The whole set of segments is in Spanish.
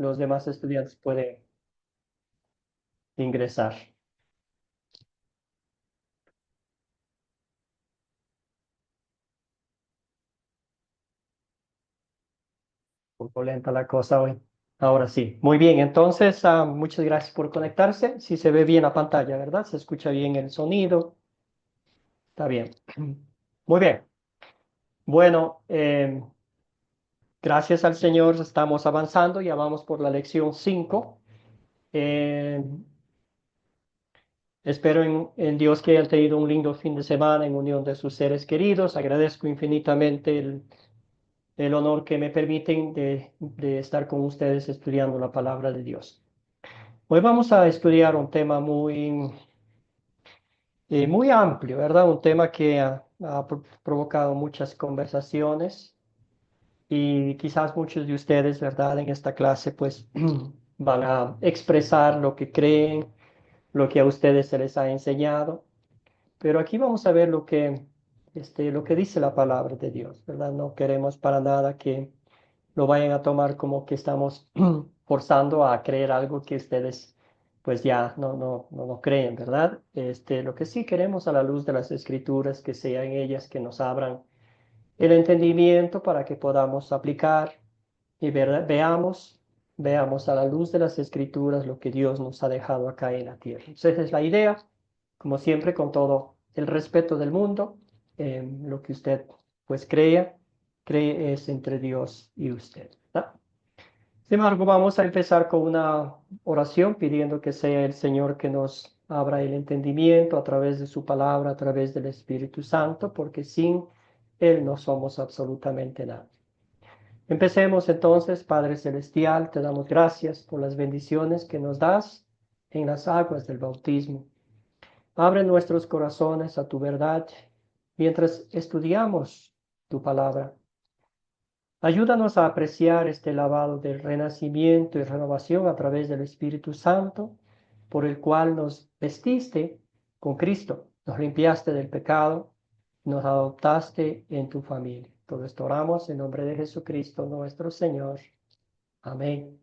los demás estudiantes pueden ingresar. Un poco lenta la cosa hoy. Ahora sí. Muy bien, entonces muchas gracias por conectarse. Sí se ve bien la pantalla, ¿verdad? Se escucha bien el sonido. Está bien. Muy bien. Bueno, gracias al Señor estamos avanzando. Ya vamos por la lección 5. Espero en Dios que hayan tenido un lindo fin de semana en unión de sus seres queridos. Agradezco infinitamente el honor que me permiten de estar con ustedes estudiando la palabra de Dios. Hoy vamos a estudiar un tema muy amplio, ¿verdad? Un tema que ha provocado muchas conversaciones y quizás muchos de ustedes, ¿verdad? En esta clase pues van a expresar lo que creen, lo que a ustedes se les ha enseñado. Pero aquí vamos a ver lo que dice la palabra de Dios, ¿verdad? No queremos para nada que lo vayan a tomar como que estamos forzando a creer algo que ustedes pues ya no creen, ¿verdad? Lo que sí queremos a la luz de las escrituras, que sean ellas que nos abran el entendimiento para que podamos aplicar y veamos a la luz de las escrituras lo que Dios nos ha dejado acá en la tierra. Entonces, esa es la idea, como siempre, con todo el respeto del mundo, lo que usted pues cree es entre Dios y usted, ¿verdad? Sin embargo, vamos a empezar con una oración pidiendo que sea el Señor que nos abra el entendimiento a través de su palabra, a través del Espíritu Santo, porque sin Él no somos absolutamente nada. Empecemos entonces, Padre Celestial, te damos gracias por las bendiciones que nos das en las aguas del bautismo. Abre nuestros corazones a tu verdad mientras estudiamos tu palabra. Ayúdanos a apreciar este lavado del renacimiento y renovación a través del Espíritu Santo, por el cual nos vestiste con Cristo, nos limpiaste del pecado, nos adoptaste en tu familia. Todo esto oramos en nombre de Jesucristo nuestro Señor. Amén.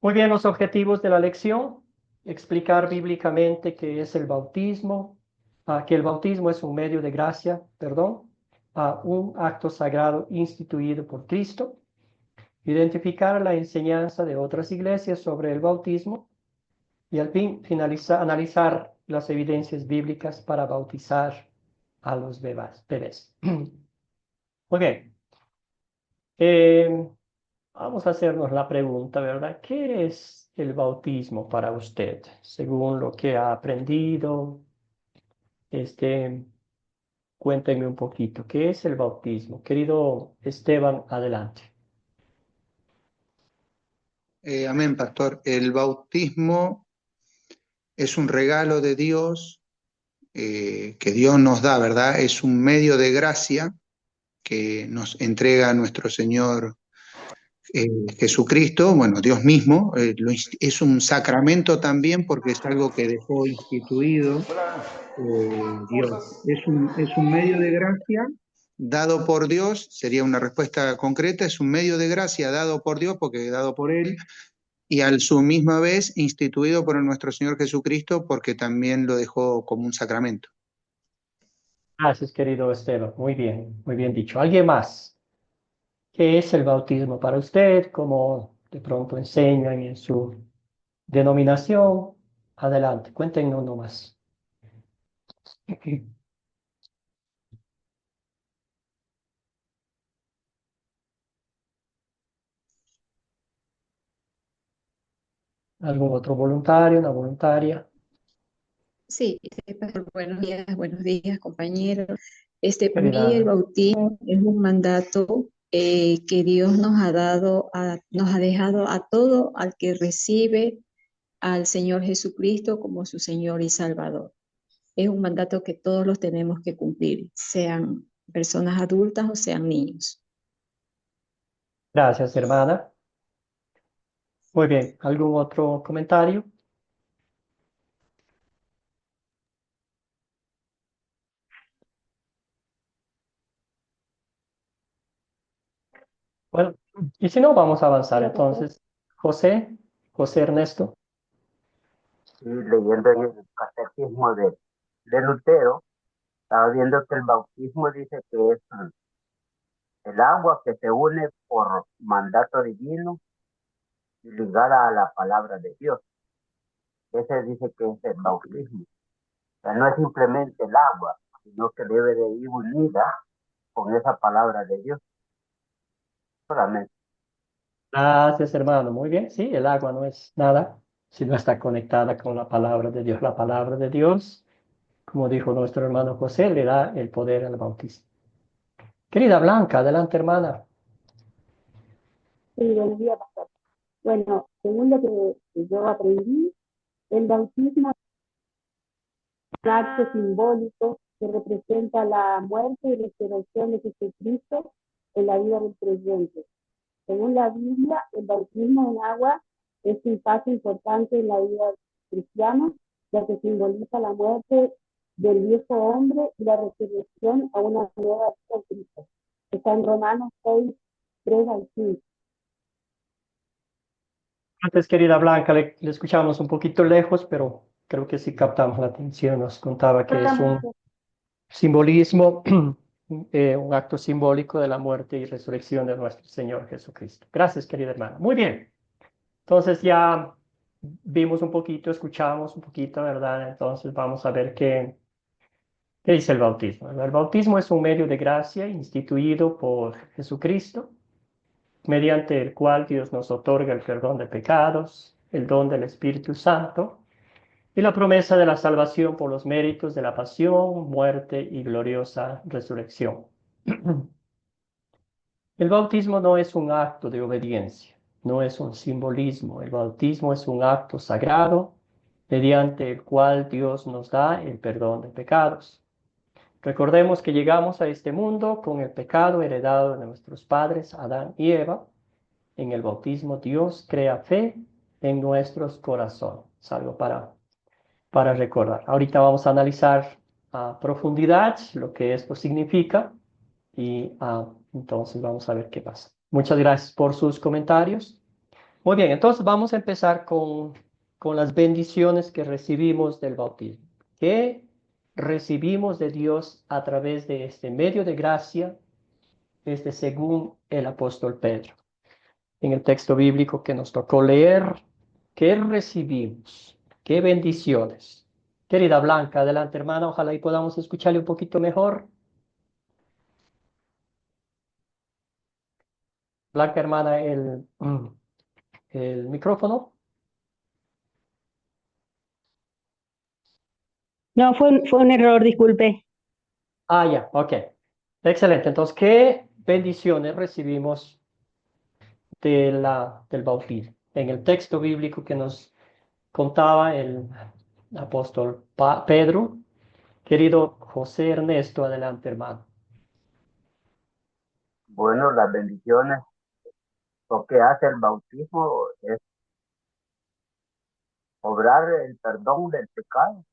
Muy bien, los objetivos de la lección: explicar bíblicamente qué es el bautismo, que el bautismo es un medio de gracia, perdón, un acto sagrado instituido por Cristo; identificar la enseñanza de otras iglesias sobre el bautismo y al fin analizar las evidencias bíblicas para bautizar a los bebés. Muy bien. Eh, Vamos a hacernos la pregunta, ¿verdad? ¿Qué es el bautismo para usted? Según lo que ha aprendido, este, cuéntenme un poquito. ¿Qué es el bautismo? Querido Esteban, adelante. Amén, pastor. El bautismo es un regalo de Dios que Dios nos da, ¿verdad? Es un medio de gracia que nos entrega nuestro Señor Jesucristo, bueno, Dios mismo. Es un sacramento también porque es algo que dejó instituido Dios. Es un medio de gracia dado por Dios, sería una respuesta concreta, es un medio de gracia dado por Dios porque dado por Él y a su misma vez instituido por nuestro Señor Jesucristo porque también lo dejó como un sacramento. Gracias, querido Esteban. Muy bien dicho. ¿Alguien más? ¿Qué es el bautismo para usted? ¿Cómo de pronto enseñan en su denominación? Adelante, cuéntenos nomás. ¿Algún otro voluntario, una voluntaria? Sí, pastor, buenos días, compañeros. Para mí el Querida, bautismo es un mandato que Dios nos ha dado, nos ha dejado a todo al que recibe al Señor Jesucristo como su Señor y Salvador. Es un mandato que todos los tenemos que cumplir, sean personas adultas o sean niños. gracias, hermana. Muy bien, ¿algún otro comentario? Bueno, y si no, vamos a avanzar entonces. José, José Ernesto. Y leyendo en el catecismo de Lutero, estaba viendo que el bautismo dice que es el agua que se une por mandato divino y ligada a la palabra de Dios. Ese dice que es el bautismo. O sea, no es simplemente el agua, sino que debe de ir unida con esa palabra de Dios solamente. Gracias, hermano. Muy bien. Sí, el agua no es nada si no está conectada con la palabra de Dios. La palabra de Dios, como dijo nuestro hermano José, le da el poder al bautismo. Querida Blanca, adelante, hermana. Sí, buenos días, pastor. Bueno, según lo que yo aprendí, el bautismo es un acto simbólico que representa la muerte y resurrección de Jesucristo en la vida del creyente. Según la Biblia, el bautismo en agua es un paso importante en la vida cristiana, ya que simboliza la muerte del viejo hombre y la resurrección a una nueva vida en Cristo. Está en Romanos 6, 3 al 5. Antes, querida Blanca, le escuchamos un poquito lejos, pero creo que sí captamos la atención. Nos contaba que es un simbolismo, un acto simbólico de la muerte y resurrección de nuestro Señor Jesucristo. Gracias, querida hermana. Muy bien. Entonces ya vimos un poquito, escuchamos un poquito, ¿verdad? Entonces vamos a ver qué dice el bautismo. El bautismo es un medio de gracia instituido por Jesucristo, mediante el cual Dios nos otorga el perdón de pecados, el don del Espíritu Santo y la promesa de la salvación por los méritos de la pasión, muerte y gloriosa resurrección. El bautismo no es un acto de obediencia, no es un simbolismo. El bautismo es un acto sagrado mediante el cual Dios nos da el perdón de pecados. Recordemos que llegamos a este mundo con el pecado heredado de nuestros padres, Adán y Eva. En el bautismo Dios crea fe en nuestros corazones. Es algo para recordar. Ahorita vamos a analizar a profundidad lo que esto significa y entonces vamos a ver qué pasa. Muchas gracias por sus comentarios. Muy bien, entonces vamos a empezar con las bendiciones que recibimos del bautismo. ¿Qué recibimos de Dios a través de este medio de gracia? Según el apóstol Pedro. En el texto bíblico que nos tocó leer, ¿qué recibimos? ¿Qué bendiciones? Querida Blanca, adelante, hermana, ojalá y podamos escucharle un poquito mejor. Blanca, hermana, el micrófono. No, fue un error, disculpe. Ya, ok. Excelente. Entonces, ¿qué bendiciones recibimos del bautismo? En el texto bíblico que nos contaba el apóstol Pedro, querido José Ernesto, adelante, hermano. Bueno, las bendiciones, lo que hace el bautismo es obrar el perdón del pecado,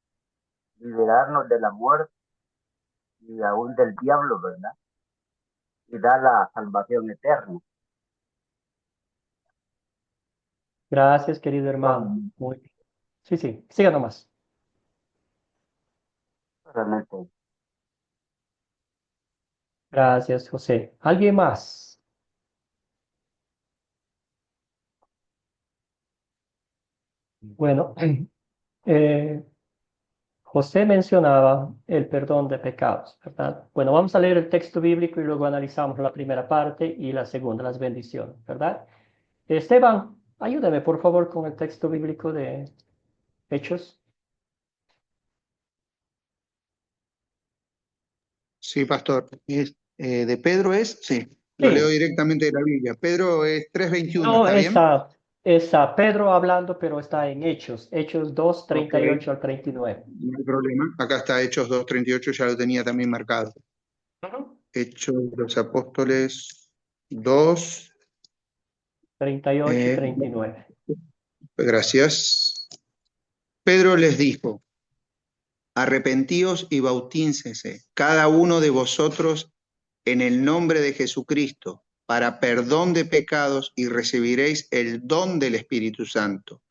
liberarnos de la muerte y aún del diablo, ¿verdad? Y da la salvación eterna. Gracias, querido hermano. Son Muy bien. Sí, sí, siga nomás. realmente. Gracias, José. ¿Alguien más? Bueno, eh, José mencionaba el perdón de pecados, ¿verdad? Bueno, vamos a leer el texto bíblico y luego analizamos la primera parte y la segunda, las bendiciones, ¿verdad? Esteban, ayúdame por favor con el texto bíblico de Hechos. Sí, pastor. ¿De Pedro es? Sí, lo leo Sí, directamente de la Biblia. Pedro es 3:21, no, ¿está bien? está Pedro hablando, pero está en Hechos, Hechos 2, Ok, 38 al 39. no hay problema. Acá está Hechos 2:38, ya lo tenía también marcado. Ujú. Hechos de los Apóstoles 2. 38 y 39. Gracias. Pedro les dijo: arrepentíos y bautíncese cada uno de vosotros en el nombre de Jesucristo para perdón de pecados y recibiréis el don del Espíritu Santo.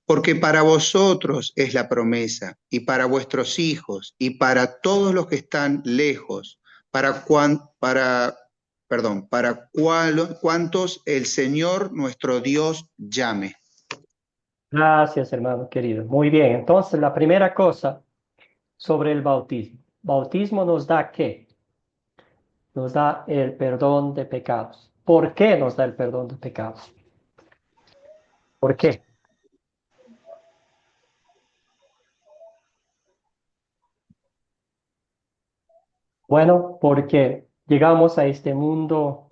Porque para vosotros es la promesa, y para vuestros hijos, y para todos los que están lejos, cuantos el Señor nuestro Dios llame. Gracias, hermano querido. Muy bien, entonces la primera cosa sobre el bautismo. Bautismo nos da ¿qué? Nos da el perdón de pecados. ¿Por qué nos da el perdón de pecados? ¿Por qué? Bueno, porque llegamos a este mundo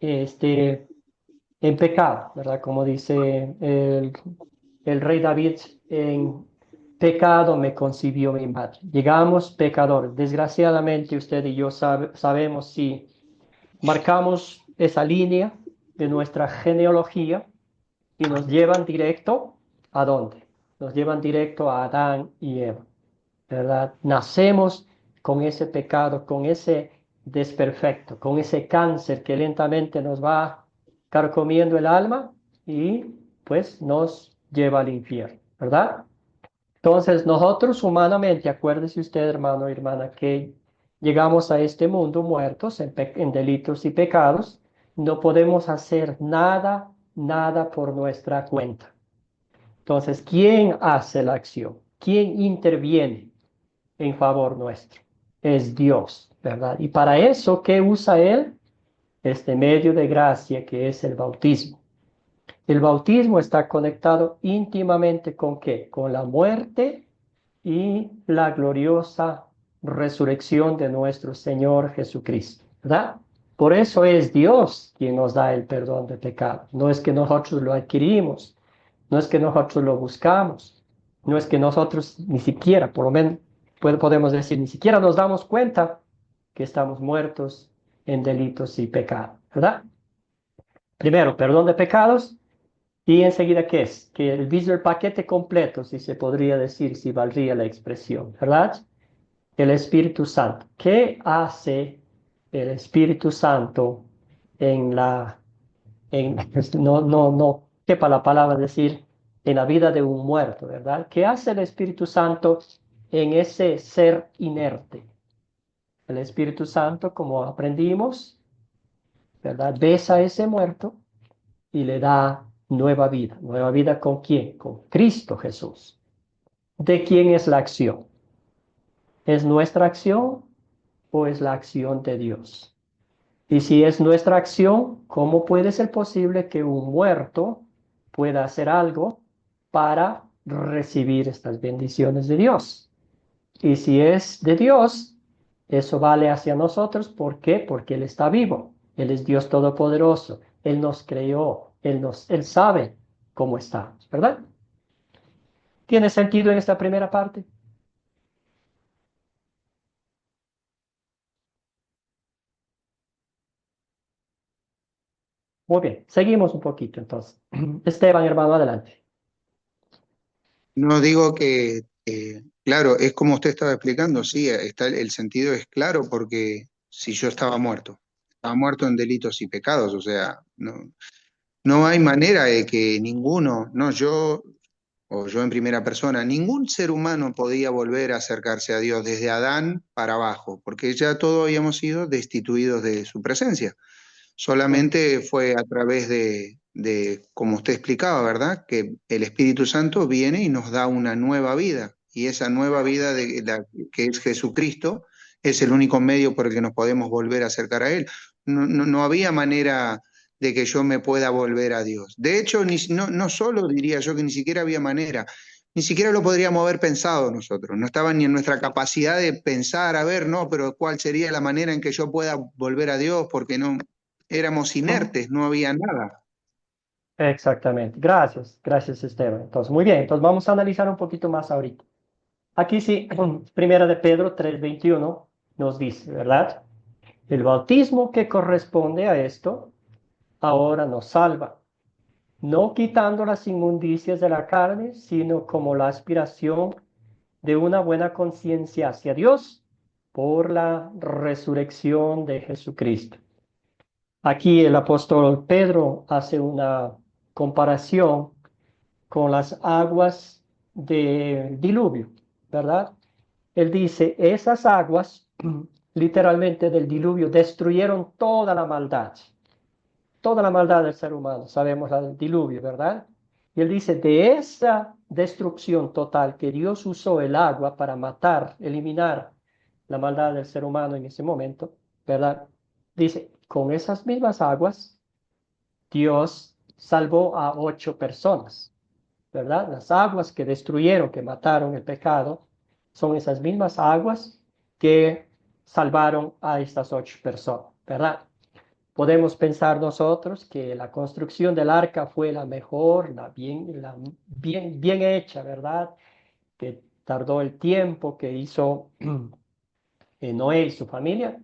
en pecado, ¿verdad? Como dice el rey David, en pecado me concibió mi madre. Llegamos pecadores. Desgraciadamente usted y yo sabemos si marcamos esa línea de nuestra genealogía y nos llevan directo ¿a dónde? Nos llevan directo a Adán y Eva, ¿verdad? Nacemos con ese pecado, con ese desperfecto, con ese cáncer que lentamente nos va carcomiendo el alma y pues nos lleva al infierno, ¿verdad? Entonces nosotros humanamente, acuérdese usted, hermano y hermana, que llegamos a este mundo muertos en delitos y pecados, no podemos hacer nada, nada por nuestra cuenta. Entonces, ¿quién hace la acción? ¿Quién interviene en favor nuestro? Es Dios, ¿verdad? Y para eso, ¿qué usa Él? Este medio de gracia que es el bautismo. El bautismo está conectado íntimamente ¿con qué? Con la muerte y la gloriosa resurrección de nuestro Señor Jesucristo, ¿verdad? Por eso es Dios quien nos da el perdón de pecados. No es que nosotros lo adquirimos, no es que nosotros lo buscamos, no es que nosotros ni siquiera, por lo menos podemos decir, ni siquiera nos damos cuenta que estamos muertos en delitos y pecados, ¿verdad? Primero, perdón de pecados. Y enseguida, ¿qué es? Que el visual paquete completo, si se podría decir, si valdría la expresión, ¿verdad? El Espíritu Santo. ¿Qué hace el Espíritu Santo en no quepa la palabra decir, en la vida de un muerto, ¿verdad? ¿Qué hace el Espíritu Santo en ese ser inerte? El Espíritu Santo, como aprendimos, ¿verdad? Besa a ese muerto y le da nueva vida. ¿Nueva vida con quién? Con Cristo Jesús. ¿De quién es la acción? ¿Es nuestra acción o es la acción de Dios? Y si es nuestra acción, ¿cómo puede ser posible que un muerto pueda hacer algo para recibir estas bendiciones de Dios? Y si es de Dios, eso vale hacia nosotros. ¿Por qué? Porque Él está vivo. Él es Dios Todopoderoso. Él nos creó. Él sabe cómo estamos, ¿verdad? ¿Tiene sentido en esta primera parte? Muy bien, seguimos un poquito entonces. Esteban, hermano, adelante. No digo que, claro, es como usted estaba explicando, sí, el sentido es claro porque si yo estaba muerto en delitos y pecados, o sea, no hay manera de que ninguno, no yo o yo en primera persona, ningún ser humano podía volver a acercarse a Dios desde Adán para abajo, porque ya todos habíamos sido destituidos de su presencia. Solamente fue a través como usted explicaba, ¿verdad? Que el Espíritu Santo viene y nos da una nueva vida. Y esa nueva vida que es Jesucristo es el único medio por el que nos podemos volver a acercar a Él. No había manera de que yo me pueda volver a Dios. De hecho, no solo diría yo que ni siquiera había manera, ni siquiera lo podríamos haber pensado nosotros. No estaba ni en nuestra capacidad de pensar, a ver, no, pero ¿cuál sería la manera en que yo pueda volver a Dios? Porque no, éramos inertes, no había nada. Exactamente. Gracias, gracias, Esteban. Entonces, muy bien. Entonces, vamos a analizar un poquito más ahorita. Aquí sí, primera de Pedro 3:21 nos dice, ¿verdad? El bautismo que corresponde a esto ahora nos salva, no quitando las inmundicias de la carne, sino como la aspiración de una buena conciencia hacia Dios por la resurrección de Jesucristo. Aquí el apóstol Pedro hace una comparación con las aguas del diluvio, ¿verdad? Él dice, esas aguas, literalmente del diluvio, destruyeron toda la maldad del ser humano. Sabemos la del diluvio, ¿verdad? Y él dice, de esa destrucción total que Dios usó el agua para matar, eliminar la maldad del ser humano en ese momento, ¿verdad? Dice, con esas mismas aguas, Dios salvó a 8 personas, ¿verdad? Las aguas que destruyeron, que mataron el pecado, son esas mismas aguas que salvaron a estas 8 personas, ¿verdad? Podemos pensar nosotros que la construcción del arca fue la mejor, bien hecha, ¿verdad? Que tardó el tiempo que hizo Noé y su familia.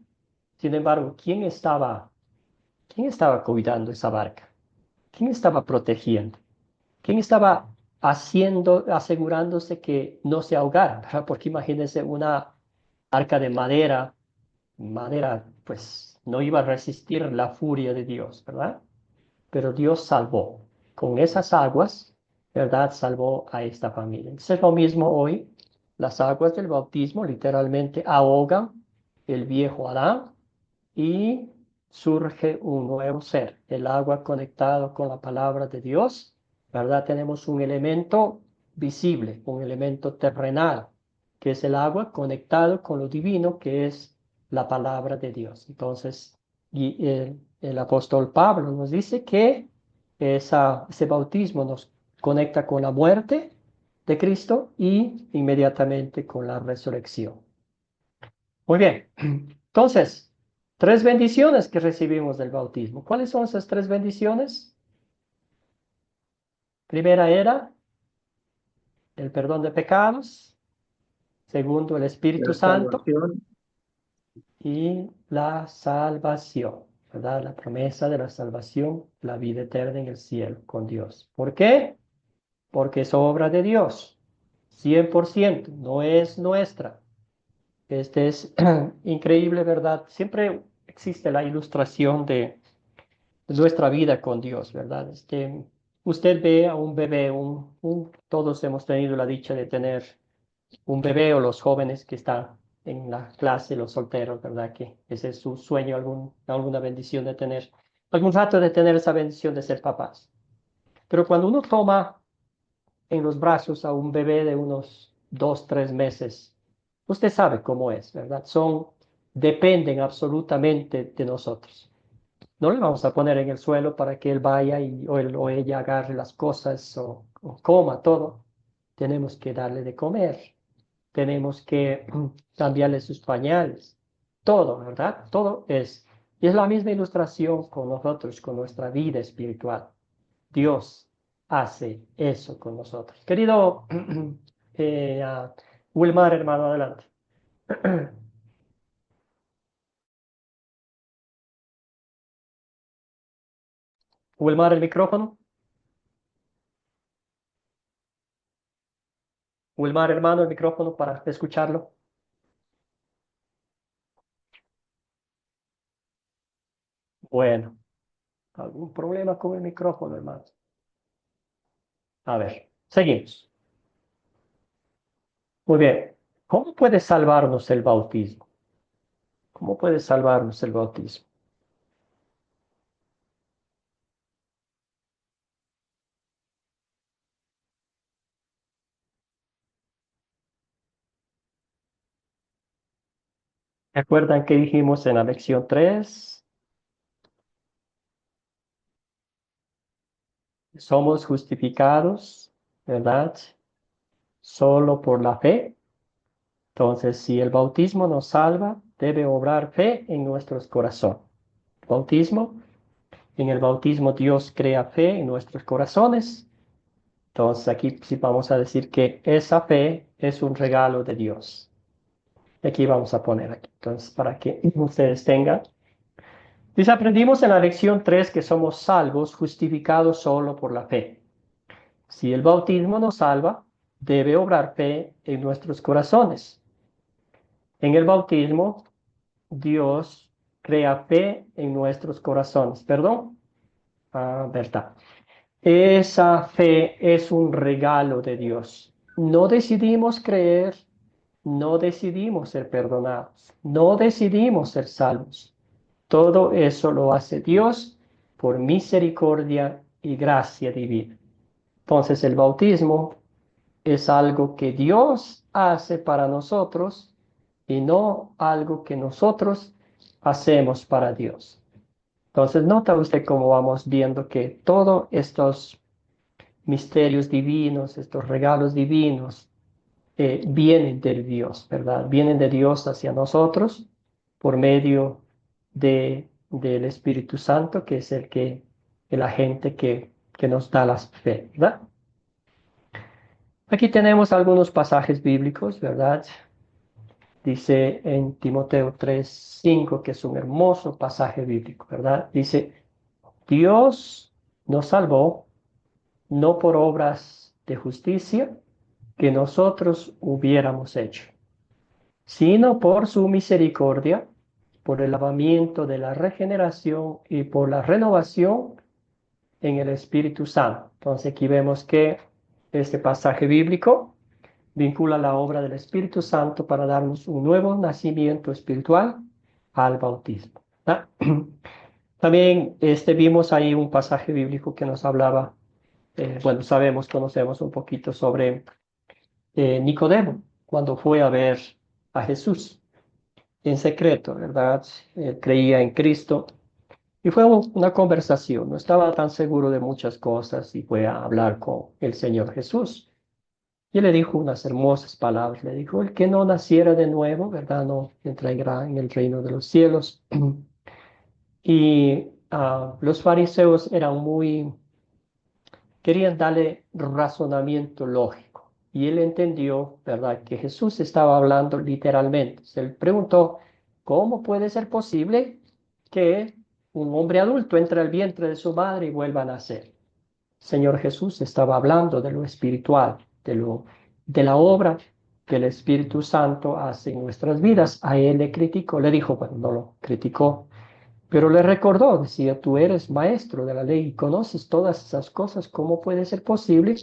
Sin embargo, ¿quién estaba cuidando esa barca? ¿Quién estaba protegiendo? ¿Quién estaba asegurándose que no se ahogara? ¿Verdad? Porque imagínense una arca de madera, pues no iba a resistir la furia de Dios, ¿verdad? Pero Dios salvó. Con esas aguas, ¿verdad? Salvó a esta familia. Es lo mismo hoy. Las aguas del bautismo literalmente ahogan el viejo Adán y surge un nuevo ser, el agua conectado con la palabra de Dios, ¿verdad? Tenemos un elemento visible, un elemento terrenal, que es el agua conectado con lo divino, que es la palabra de Dios. Entonces, y el apóstol Pablo nos dice que ese bautismo nos conecta con la muerte de Cristo y inmediatamente con la resurrección. Muy bien. Entonces, 3 bendiciones que recibimos del bautismo. ¿Cuáles son esas 3 bendiciones? Primera era el perdón de pecados. Segundo, el Espíritu La Santo salvación, y la salvación, ¿verdad? La promesa de la salvación, la vida eterna en el cielo con Dios. ¿Por qué? Porque es obra de Dios. 100%, no es nuestra. Este es increíble, ¿verdad? Siempre existe la ilustración de nuestra vida con Dios, ¿verdad? Usted ve a un bebé, todos hemos tenido la dicha de tener un bebé o los jóvenes que están en la clase, los solteros, ¿verdad? Que ese es su sueño, alguna bendición de tener, algún rato de tener esa bendición de ser papás. Pero cuando uno toma en los brazos a un bebé de unos 2, 3 meses, usted sabe cómo es, ¿verdad? Dependen absolutamente de nosotros. No le vamos a poner en el suelo para que él vaya o él o ella agarre las cosas o coma todo. Tenemos que darle de comer. Tenemos que cambiarle sus pañales. Todo, ¿verdad? Todo es. Y es la misma ilustración con nosotros, con nuestra vida espiritual. Dios hace eso con nosotros. Querido Wilmar, hermano, adelante. Wilmar, el micrófono. Wilmar, hermano, el micrófono para escucharlo. Bueno, ¿algún problema con el micrófono, hermano? A ver, seguimos. Muy bien. ¿Cómo puede salvarnos el bautismo? ¿Cómo puede salvarnos el bautismo? ¿Recuerdan que dijimos en la lección 3? Somos justificados, ¿verdad? Solo por la fe. Entonces, si el bautismo nos salva, debe obrar fe en nuestros corazones. Bautismo, en el bautismo Dios crea fe en nuestros corazones. Entonces, aquí sí vamos a decir que esa fe es un regalo de Dios. Aquí vamos a poner aquí. Entonces, para que ustedes tengan. Dice, aprendimos en la lección 3 que somos salvos, justificados solo por la fe. Si el bautismo nos salva, debe obrar fe en nuestros corazones. En el bautismo, Dios crea fe en nuestros corazones. Perdón. Verdad. Esa fe es un regalo de Dios. No decidimos creer, no decidimos ser perdonados, no decidimos ser salvos. Todo eso lo hace Dios por misericordia y gracia divina. Entonces el bautismo es algo que Dios hace para nosotros y no algo que nosotros hacemos para Dios. Entonces nota usted cómo vamos viendo que todos estos misterios divinos, estos regalos divinos, vienen de Dios, ¿verdad? Vienen de Dios hacia nosotros por medio del Espíritu Santo, que es el agente que nos da la fe, ¿verdad? Aquí tenemos algunos pasajes bíblicos, ¿verdad? Dice en Timoteo 3:5, que es un hermoso pasaje bíblico, ¿verdad? Dice, Dios nos salvó no por obras de justicia que nosotros hubiéramos hecho, sino por su misericordia, por el lavamiento de la regeneración y por la renovación en el Espíritu Santo. Entonces aquí vemos que este pasaje bíblico vincula la obra del Espíritu Santo para darnos un nuevo nacimiento espiritual al bautismo. ¿Ah? También vimos ahí un pasaje bíblico que nos hablaba, bueno, conocemos un poquito sobre Nicodemo, cuando fue a ver a Jesús en secreto, ¿verdad? Creía en Cristo y fue una conversación, no estaba tan seguro de muchas cosas y fue a hablar con el Señor Jesús. Y él le dijo unas hermosas palabras, le dijo, el que no naciera de nuevo, ¿verdad? No entrará en el reino de los cielos. Y los fariseos eran querían darle razonamiento lógico. Y él entendió, ¿verdad?, que Jesús estaba hablando literalmente. Se le preguntó, ¿cómo puede ser posible que un hombre adulto entre al vientre de su madre y vuelva a nacer? Señor Jesús estaba hablando de lo espiritual, de la obra que el Espíritu Santo hace en nuestras vidas. A él le criticó, le dijo, bueno, no lo criticó, pero le recordó, decía, tú eres maestro de la ley y conoces todas esas cosas. ¿Cómo puede ser posible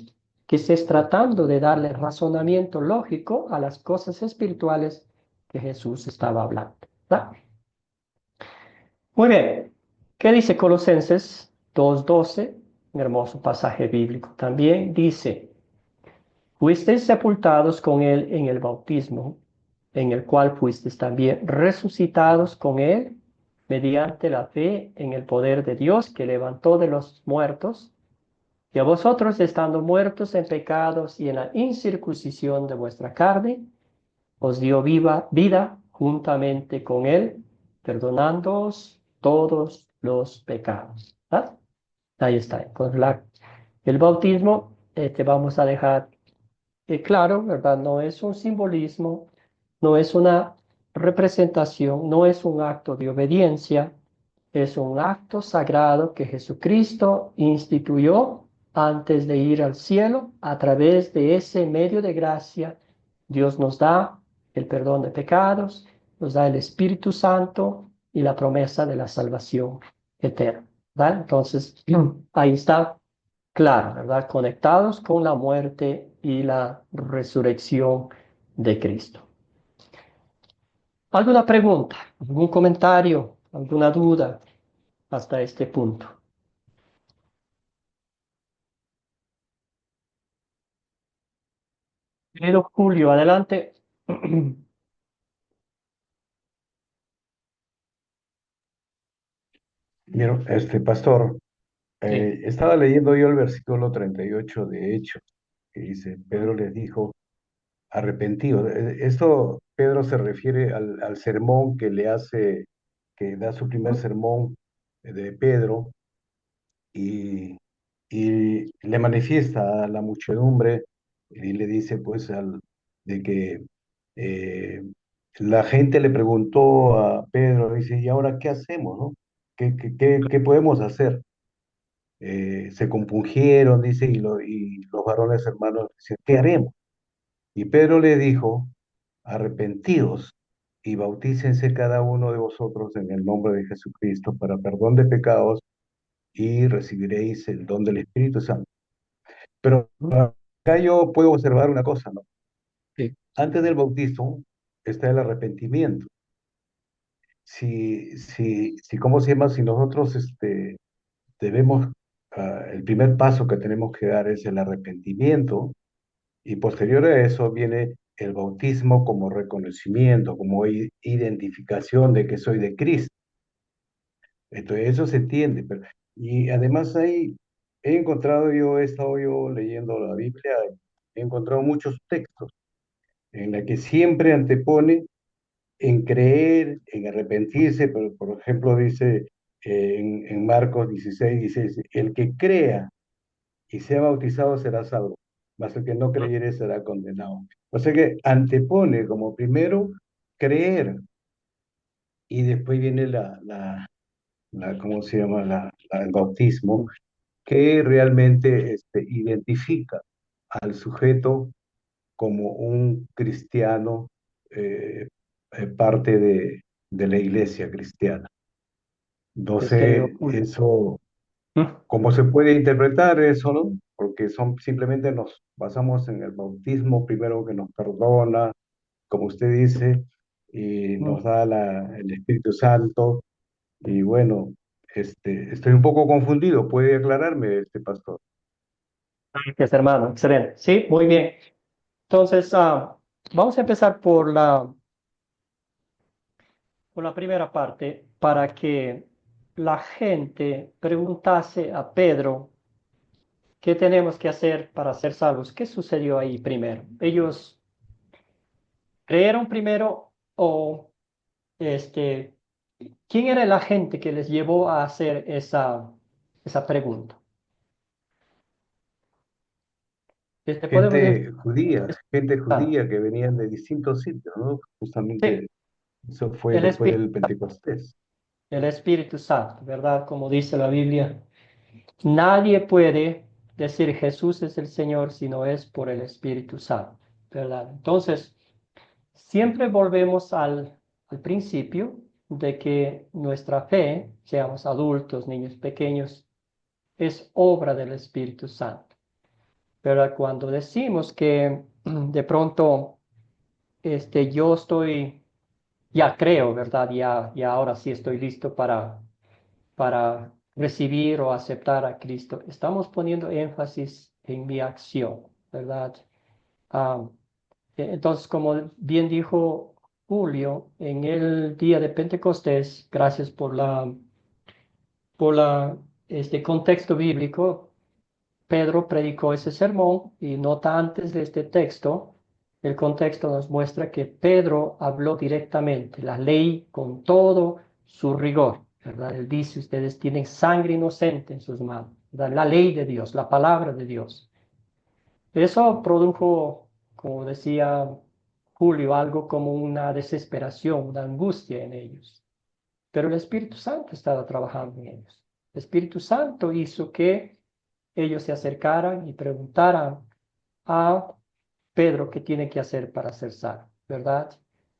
que estés tratando de darle razonamiento lógico a las cosas espirituales que Jesús estaba hablando? ¿Verdad? Muy bien. ¿Qué dice Colosenses 2:12? Un hermoso pasaje bíblico también. Dice, fuisteis sepultados con él en el bautismo, en el cual fuisteis también resucitados con él mediante la fe en el poder de Dios que levantó de los muertos, y a vosotros estando muertos en pecados y en la incircuncisión de vuestra carne, os dio vida juntamente con él, perdonándoos todos los pecados. ¿Ah? Ahí está. Entonces, el bautismo, te vamos a dejar claro, ¿verdad? No es un simbolismo, no es una representación, no es un acto de obediencia, es un acto sagrado que Jesucristo instituyó antes de ir al cielo. A través de ese medio de gracia, Dios nos da el perdón de pecados, nos da el Espíritu Santo y la promesa de la salvación eterna, ¿verdad? Entonces, ahí está claro, ¿verdad? Conectados con la muerte y la resurrección de Cristo. ¿Alguna pregunta? ¿Algún comentario? ¿Alguna duda hasta este punto? Querido Julio, adelante. Mira, pastor, Sí. estaba leyendo yo el versículo 38 de Hechos, que dice, Pedro les dijo, arrepentidos. Esto, Pedro se refiere al sermón que le hace, que da su primer sermón de Pedro, y, y le manifiesta a la muchedumbre y le dice, pues, de que eh, la gente le preguntó a Pedro, dice, ¿y ahora qué hacemos, no? ¿Qué podemos hacer? Se compungieron, dice, y los varones hermanos dicen, ¿qué haremos? Y Pedro le dijo, arrepentidos y bautícense cada uno de vosotros en el nombre de Jesucristo para perdón de pecados y recibiréis el don del Espíritu Santo. Pero acá yo puedo observar una cosa, ¿no? Sí. Antes del bautismo está el arrepentimiento. Si, ¿cómo se llama? Si nosotros debemos, el primer paso que tenemos que dar es el arrepentimiento y posterior a eso viene el bautismo como reconocimiento, como identificación de que soy de Cristo. Entonces eso se entiende. Y además he estado yo leyendo la Biblia, he encontrado muchos textos en la que siempre antepone en creer, en arrepentirse, pero por ejemplo dice en Marcos 16, dice, el que crea y sea bautizado será salvo, mas el que no creyere será condenado. O sea que antepone como primero creer y después viene ¿cómo se llama? El bautismo, que realmente identifica al sujeto como un cristiano, parte de la iglesia cristiana. No Pues querido sé Julio. eso, cómo se puede interpretar eso, ¿no? Porque simplemente nos basamos en el bautismo, primero que nos perdona, como usted dice, y nos da el Espíritu Santo, y bueno, estoy un poco confundido, ¿puede aclararme, pastor? Gracias, hermano. Excelente. Sí, muy bien. Entonces, vamos a empezar por la primera parte para que la gente preguntase a Pedro qué tenemos que hacer para ser salvos. ¿Qué sucedió ahí primero? ¿Ellos creyeron primero o este, quién era la gente que les llevó a hacer esa pregunta? Podemos decir, Gente ah, judía que venían de distintos sitios, ¿no? sí, Justamente eso fue el después Espíritu, del Pentecostés. el Espíritu Santo, ¿verdad? Como dice la Biblia, nadie puede decir Jesús es el Señor si no es por el Espíritu Santo, ¿verdad? Entonces, siempre volvemos al principio de que nuestra fe, seamos adultos, niños pequeños, es obra del Espíritu Santo. Pero cuando decimos que de pronto yo estoy, ya creo, ¿verdad? Ya ahora sí estoy listo para recibir o aceptar a Cristo, estamos poniendo énfasis en mi acción, ¿verdad? Ah, entonces, como bien dijo Julio, en el día de Pentecostés, gracias por este contexto bíblico, Pedro predicó ese sermón y nota antes de este texto, el contexto nos muestra que Pedro habló directamente, la ley con todo su rigor, ¿verdad? Él dice, ustedes tienen sangre inocente en sus manos, ¿verdad? La ley de Dios, la palabra de Dios. Eso produjo, como decía Julio, algo como una desesperación, una angustia en ellos. Pero el Espíritu Santo estaba trabajando en ellos. El Espíritu Santo hizo que ellos se acercaran y preguntaran a Pedro qué tiene que hacer para ser salvo, ¿verdad?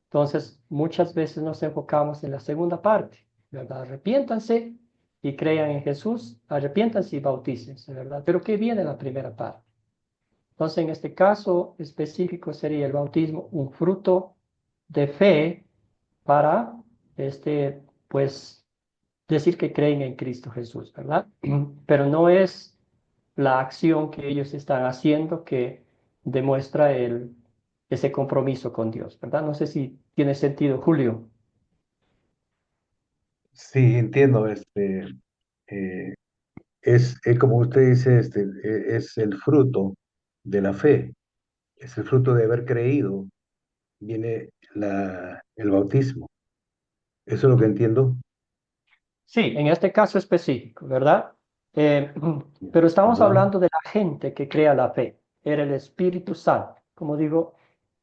Entonces, muchas veces nos enfocamos en la segunda parte, ¿verdad? Arrepiéntanse y crean en Jesús, arrepiéntanse y bautícense, ¿verdad? Pero ¿qué viene en la primera parte? Entonces, en este caso específico sería el bautismo un fruto de fe para, pues, decir que creen en Cristo Jesús, ¿verdad? Pero no es la acción que ellos están haciendo que demuestra ese compromiso con Dios, ¿verdad? No sé si tiene sentido, Julio. Sí, entiendo, eh, es como usted dice, es el fruto de la fe, es el fruto de haber creído, viene el bautismo. Eso es lo que entiendo. Sí, en este caso específico, ¿verdad? Eh, pero estamos Ajá. hablando de la gente que crea la fe. Era el Espíritu Santo. Como digo,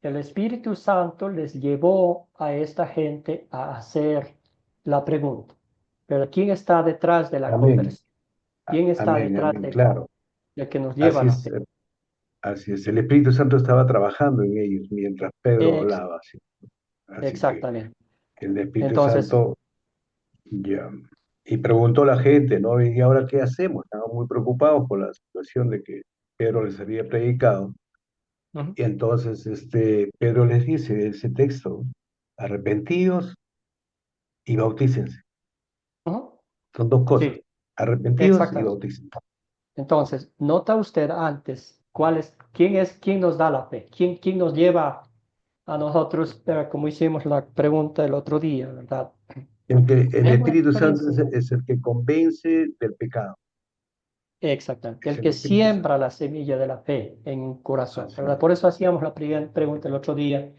el Espíritu Santo les llevó a esta gente a hacer la pregunta. Pero ¿quién está detrás de la Amén, conversión? ¿Quién está amén, detrás amén, claro. del que nos lleva a Así la es, fe? así es. El Espíritu Santo estaba trabajando en ellos mientras Pedro Ex- hablaba. ¿Sí? Así que exactamente. el Espíritu Entonces, Santo ya. Y preguntó la gente, ¿no? ¿Y ahora qué hacemos? Estaban muy preocupados por la situación de que Pedro les había predicado. ujú, Y entonces Pedro les dice ese texto, arrepentidos y bautícense. ujú, Son dos cosas, sí, arrepentidos y exactamente. bautícense. Entonces, nota usted antes quién nos da la fe, quién nos lleva a nosotros, como hicimos la pregunta el otro día, ¿verdad? El Tengo Espíritu Santo experiencia. es el que convence del pecado, Exactamente, es el el que Espíritu Santo. siembra la semilla de la fe en un corazón, Así ¿verdad? es. Por eso hacíamos la primera pregunta el otro día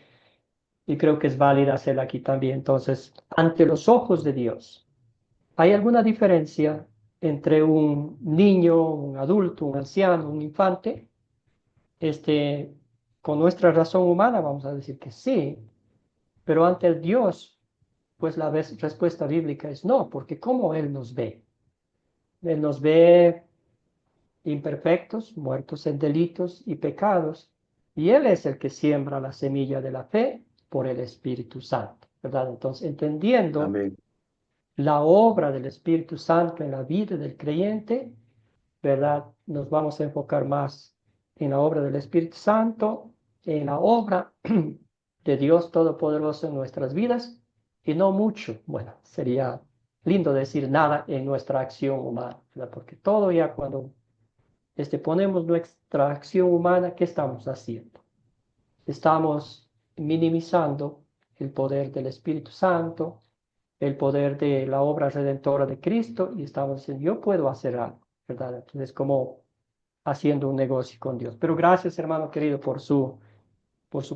y creo que es válida hacerla aquí también. Entonces, ante los ojos de Dios, ¿hay alguna diferencia entre un niño, un adulto, un anciano, un infante? Este, con nuestra razón humana vamos a decir que sí, pero ante el Dios, pues la respuesta bíblica es no, porque ¿cómo Él nos ve? Él nos ve imperfectos, muertos en delitos y pecados, y Él es el que siembra la semilla de la fe por el Espíritu Santo, ¿verdad? Entonces, entendiendo Amén. la obra del Espíritu Santo en la vida del creyente, ¿verdad? Nos vamos a enfocar más en la obra del Espíritu Santo, en la obra de Dios Todopoderoso en nuestras vidas, y no mucho, bueno, sería lindo decir nada en nuestra acción humana, ¿verdad? Porque todo ya cuando ponemos nuestra acción humana, ¿qué estamos haciendo? Estamos minimizando el poder del Espíritu Santo, el poder de la obra redentora de Cristo, y estamos diciendo, yo puedo hacer algo, ¿verdad? Entonces, como haciendo un negocio con Dios. Pero gracias, hermano querido, por su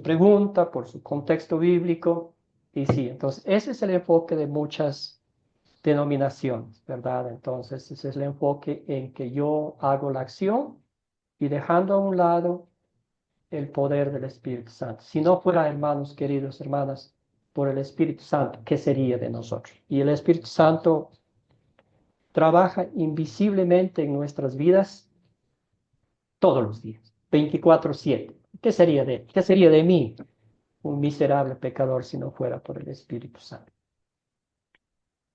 pregunta, por su contexto bíblico. Y sí, entonces ese es el enfoque de muchas denominaciones, ¿verdad? Entonces ese es el enfoque en que yo hago la acción y dejando a un lado el poder del Espíritu Santo. Si no fuera, hermanos queridos, hermanas, por el Espíritu Santo, ¿qué sería de nosotros? Y el Espíritu Santo trabaja invisiblemente en nuestras vidas todos los días, 24/7. ¿Qué sería qué sería de mí, un miserable pecador, si no fuera por el Espíritu Santo?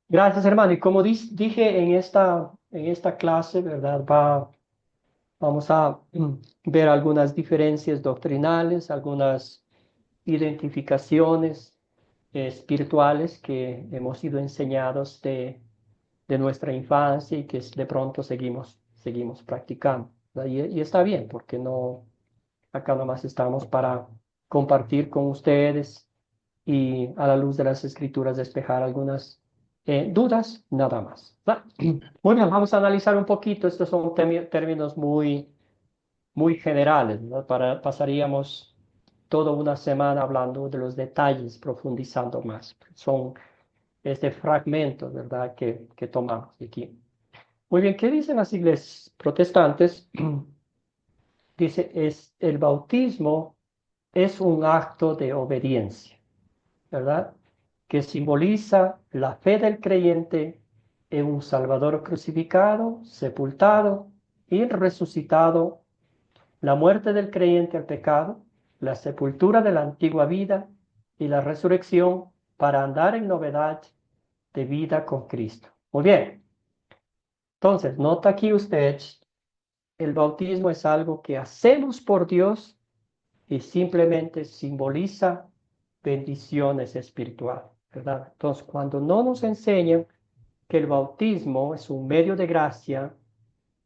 Gracias, hermano. Y como dije en esta clase, ¿verdad? Vamos a ver algunas diferencias doctrinales, algunas identificaciones espirituales que hemos sido enseñados de nuestra infancia y que de pronto seguimos practicando. Y está bien, porque no, acá nomás estamos para compartir con ustedes y a la luz de las escrituras despejar algunas dudas, nada más. Muy bien, vamos a analizar un poquito. Estos son términos muy generales, ¿no? Pasaríamos toda una semana hablando de los detalles, profundizando más. Son fragmentos, ¿verdad?, que tomamos de aquí. Muy bien, ¿qué dicen las iglesias protestantes? Dice, el bautismo es un acto de obediencia, ¿verdad? Que simboliza la fe del creyente en un Salvador crucificado, sepultado y resucitado, la muerte del creyente al pecado, la sepultura de la antigua vida y la resurrección para andar en novedad de vida con Cristo. Muy bien, entonces, nota aquí usted, el bautismo es algo que hacemos por Dios y simplemente simboliza bendiciones espirituales, ¿verdad? Entonces, cuando no nos enseñan que el bautismo es un medio de gracia,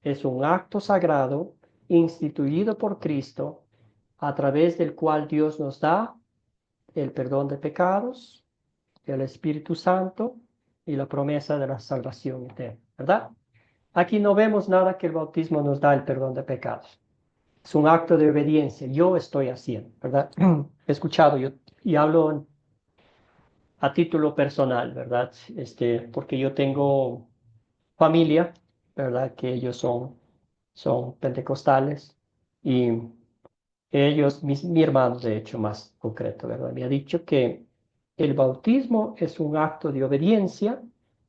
es un acto sagrado instituido por Cristo, a través del cual Dios nos da el perdón de pecados, el Espíritu Santo y la promesa de la salvación eterna, ¿verdad? Aquí no vemos nada que el bautismo nos da el perdón de pecados. Es un acto de obediencia. Yo estoy haciendo, ¿verdad? He escuchado yo y hablo a título personal, ¿verdad? Porque yo tengo familia, ¿verdad? Que ellos son pentecostales y ellos, mi hermano, de hecho, más concreto, ¿verdad? Me ha dicho que el bautismo es un acto de obediencia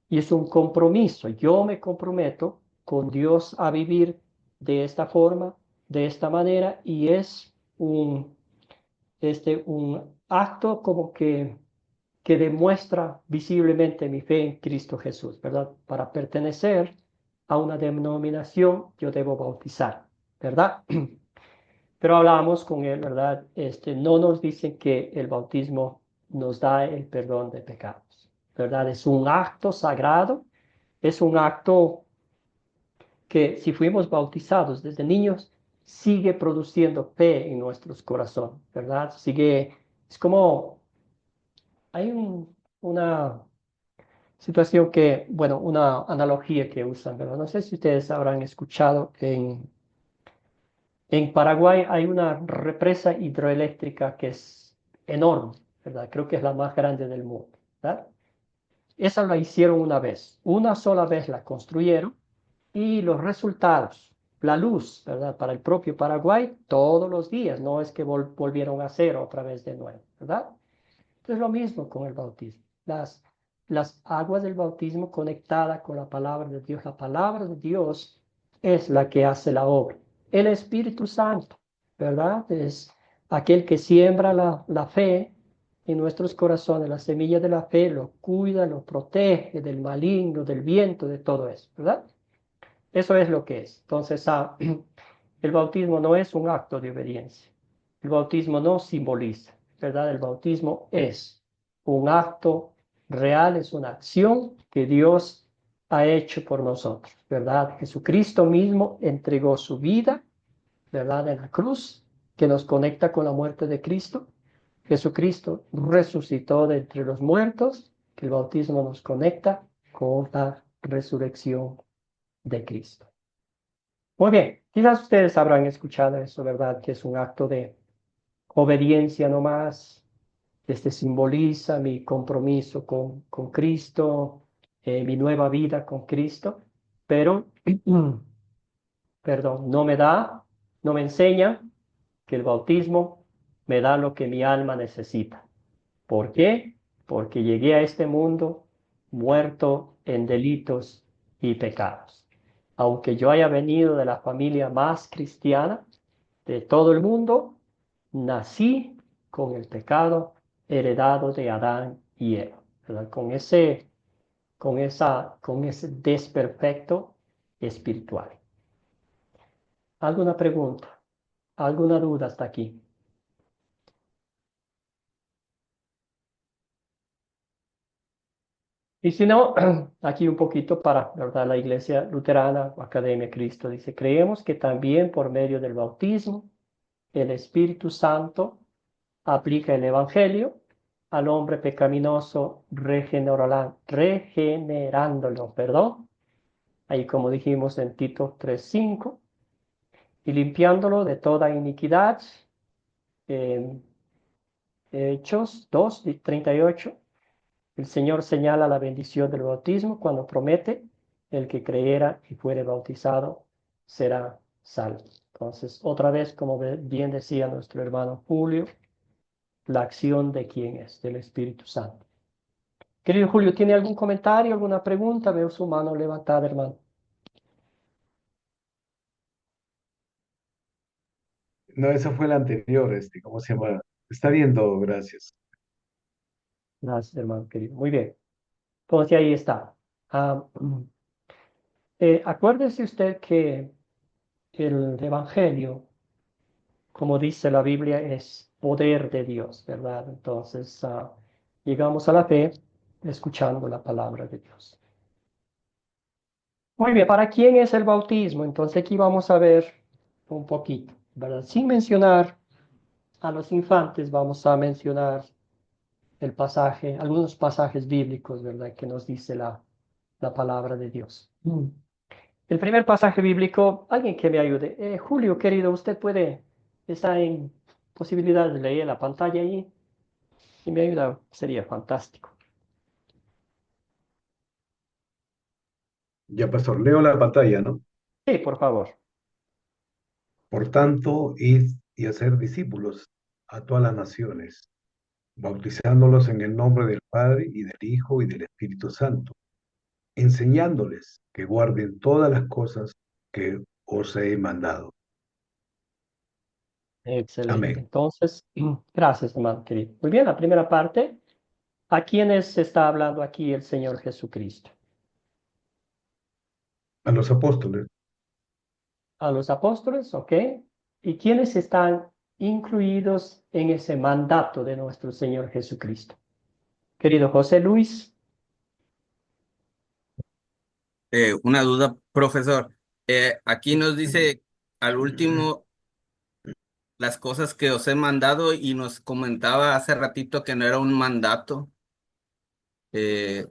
y es un compromiso. Yo me comprometo con Dios a vivir de esta forma, de esta manera, y es un acto como que que demuestra visiblemente mi fe en Cristo Jesús, ¿verdad? Para pertenecer a una denominación, yo debo bautizar, ¿verdad? Pero hablábamos con él, ¿verdad? No nos dicen que el bautismo nos da el perdón de pecados, ¿verdad? Es un acto sagrado, es un acto que si fuimos bautizados desde niños, sigue produciendo fe en nuestros corazones, ¿verdad? Es como, hay una situación que, bueno, una analogía que usan, ¿verdad? No sé si ustedes habrán escuchado, en Paraguay hay una represa hidroeléctrica que es enorme, ¿verdad? Creo que es la más grande del mundo, ¿verdad? Esa la hicieron una sola vez la construyeron y los resultados, la luz, ¿verdad? Para el propio Paraguay todos los días, no es que volvieron a hacer otra vez de nuevo, ¿verdad? Entonces lo mismo con el bautismo. Las aguas del bautismo conectadas con la palabra de Dios. La palabra de Dios es la que hace la obra. El Espíritu Santo, ¿verdad? Es aquel que siembra la fe en nuestros corazones, la semilla de la fe, lo cuida, lo protege del maligno, del viento, de todo eso, ¿verdad? Eso es lo que es. Entonces, el bautismo no es un acto de obediencia. El bautismo no simboliza, ¿verdad? El bautismo es un acto real, es una acción que Dios ha hecho por nosotros, ¿verdad? Jesucristo mismo entregó su vida, ¿verdad? En la cruz, que nos conecta con la muerte de Cristo. Jesucristo resucitó de entre los muertos, que el bautismo nos conecta con la resurrección de Cristo. Muy bien, quizás ustedes habrán escuchado eso, ¿verdad? Que es un acto de obediencia nomás. Simboliza mi compromiso con Cristo, mi nueva vida con Cristo, pero, perdón, no me enseña que el bautismo me da lo que mi alma necesita. ¿Por qué? Porque llegué a este mundo muerto en delitos y pecados. Aunque yo haya venido de la familia más cristiana de todo el mundo, nací con el pecado heredado de Adán y Eva, ¿verdad? Con ese desperfecto espiritual. ¿Alguna pregunta? ¿Alguna duda hasta aquí? Y si no, aquí un poquito para, ¿verdad? La Iglesia Luterana o Academia Cristo dice, creemos que también por medio del bautismo, el Espíritu Santo aplica el Evangelio al hombre pecaminoso, regenerándolo, perdón, ahí como dijimos en Tito 3:5, y limpiándolo de toda iniquidad, en Hechos 2:38. El Señor señala la bendición del bautismo cuando promete, el que creyera y fuere bautizado será salvo. Entonces, otra vez, como bien decía nuestro hermano Julio, la acción de quién es, del Espíritu Santo. Querido Julio, ¿tiene algún comentario, alguna pregunta? Veo su mano levantada, hermano. No, esa fue la anterior, ¿cómo se llama? Está bien todo, gracias. Gracias, hermano querido. Muy bien. Entonces, ahí está. Ah, acuérdese usted que el Evangelio, como dice la Biblia, es poder de Dios, ¿verdad? Entonces, llegamos a la fe escuchando la palabra de Dios. Muy bien, ¿para quién es el bautismo? Entonces aquí vamos a ver un poquito, ¿verdad? Sin mencionar a los infantes, vamos a mencionar el pasaje, algunos pasajes bíblicos, ¿verdad? Que nos dice la palabra de Dios. El primer pasaje bíblico, alguien que me ayude. Julio, querido, usted puede, está en posibilidad de leer la pantalla ahí y me ayuda, sería fantástico. Ya, pastor, leo la pantalla, ¿no? Sí, por favor. Por tanto, id y hacer discípulos a todas las naciones, bautizándolos en el nombre del Padre y del Hijo y del Espíritu Santo, enseñándoles que guarden todas las cosas que os he mandado. Excelente. Amén. Entonces, gracias, hermano querido. Muy bien, la primera parte, ¿A quiénes está hablando aquí el Señor Jesucristo? A los apóstoles. A los apóstoles, ¿ok? ¿Y quiénes están incluidos en ese mandato de nuestro Señor Jesucristo? Querido José Luis. Una duda, profesor. Aquí nos dice al último las cosas que os he mandado y nos comentaba hace ratito que no era un mandato. Eh,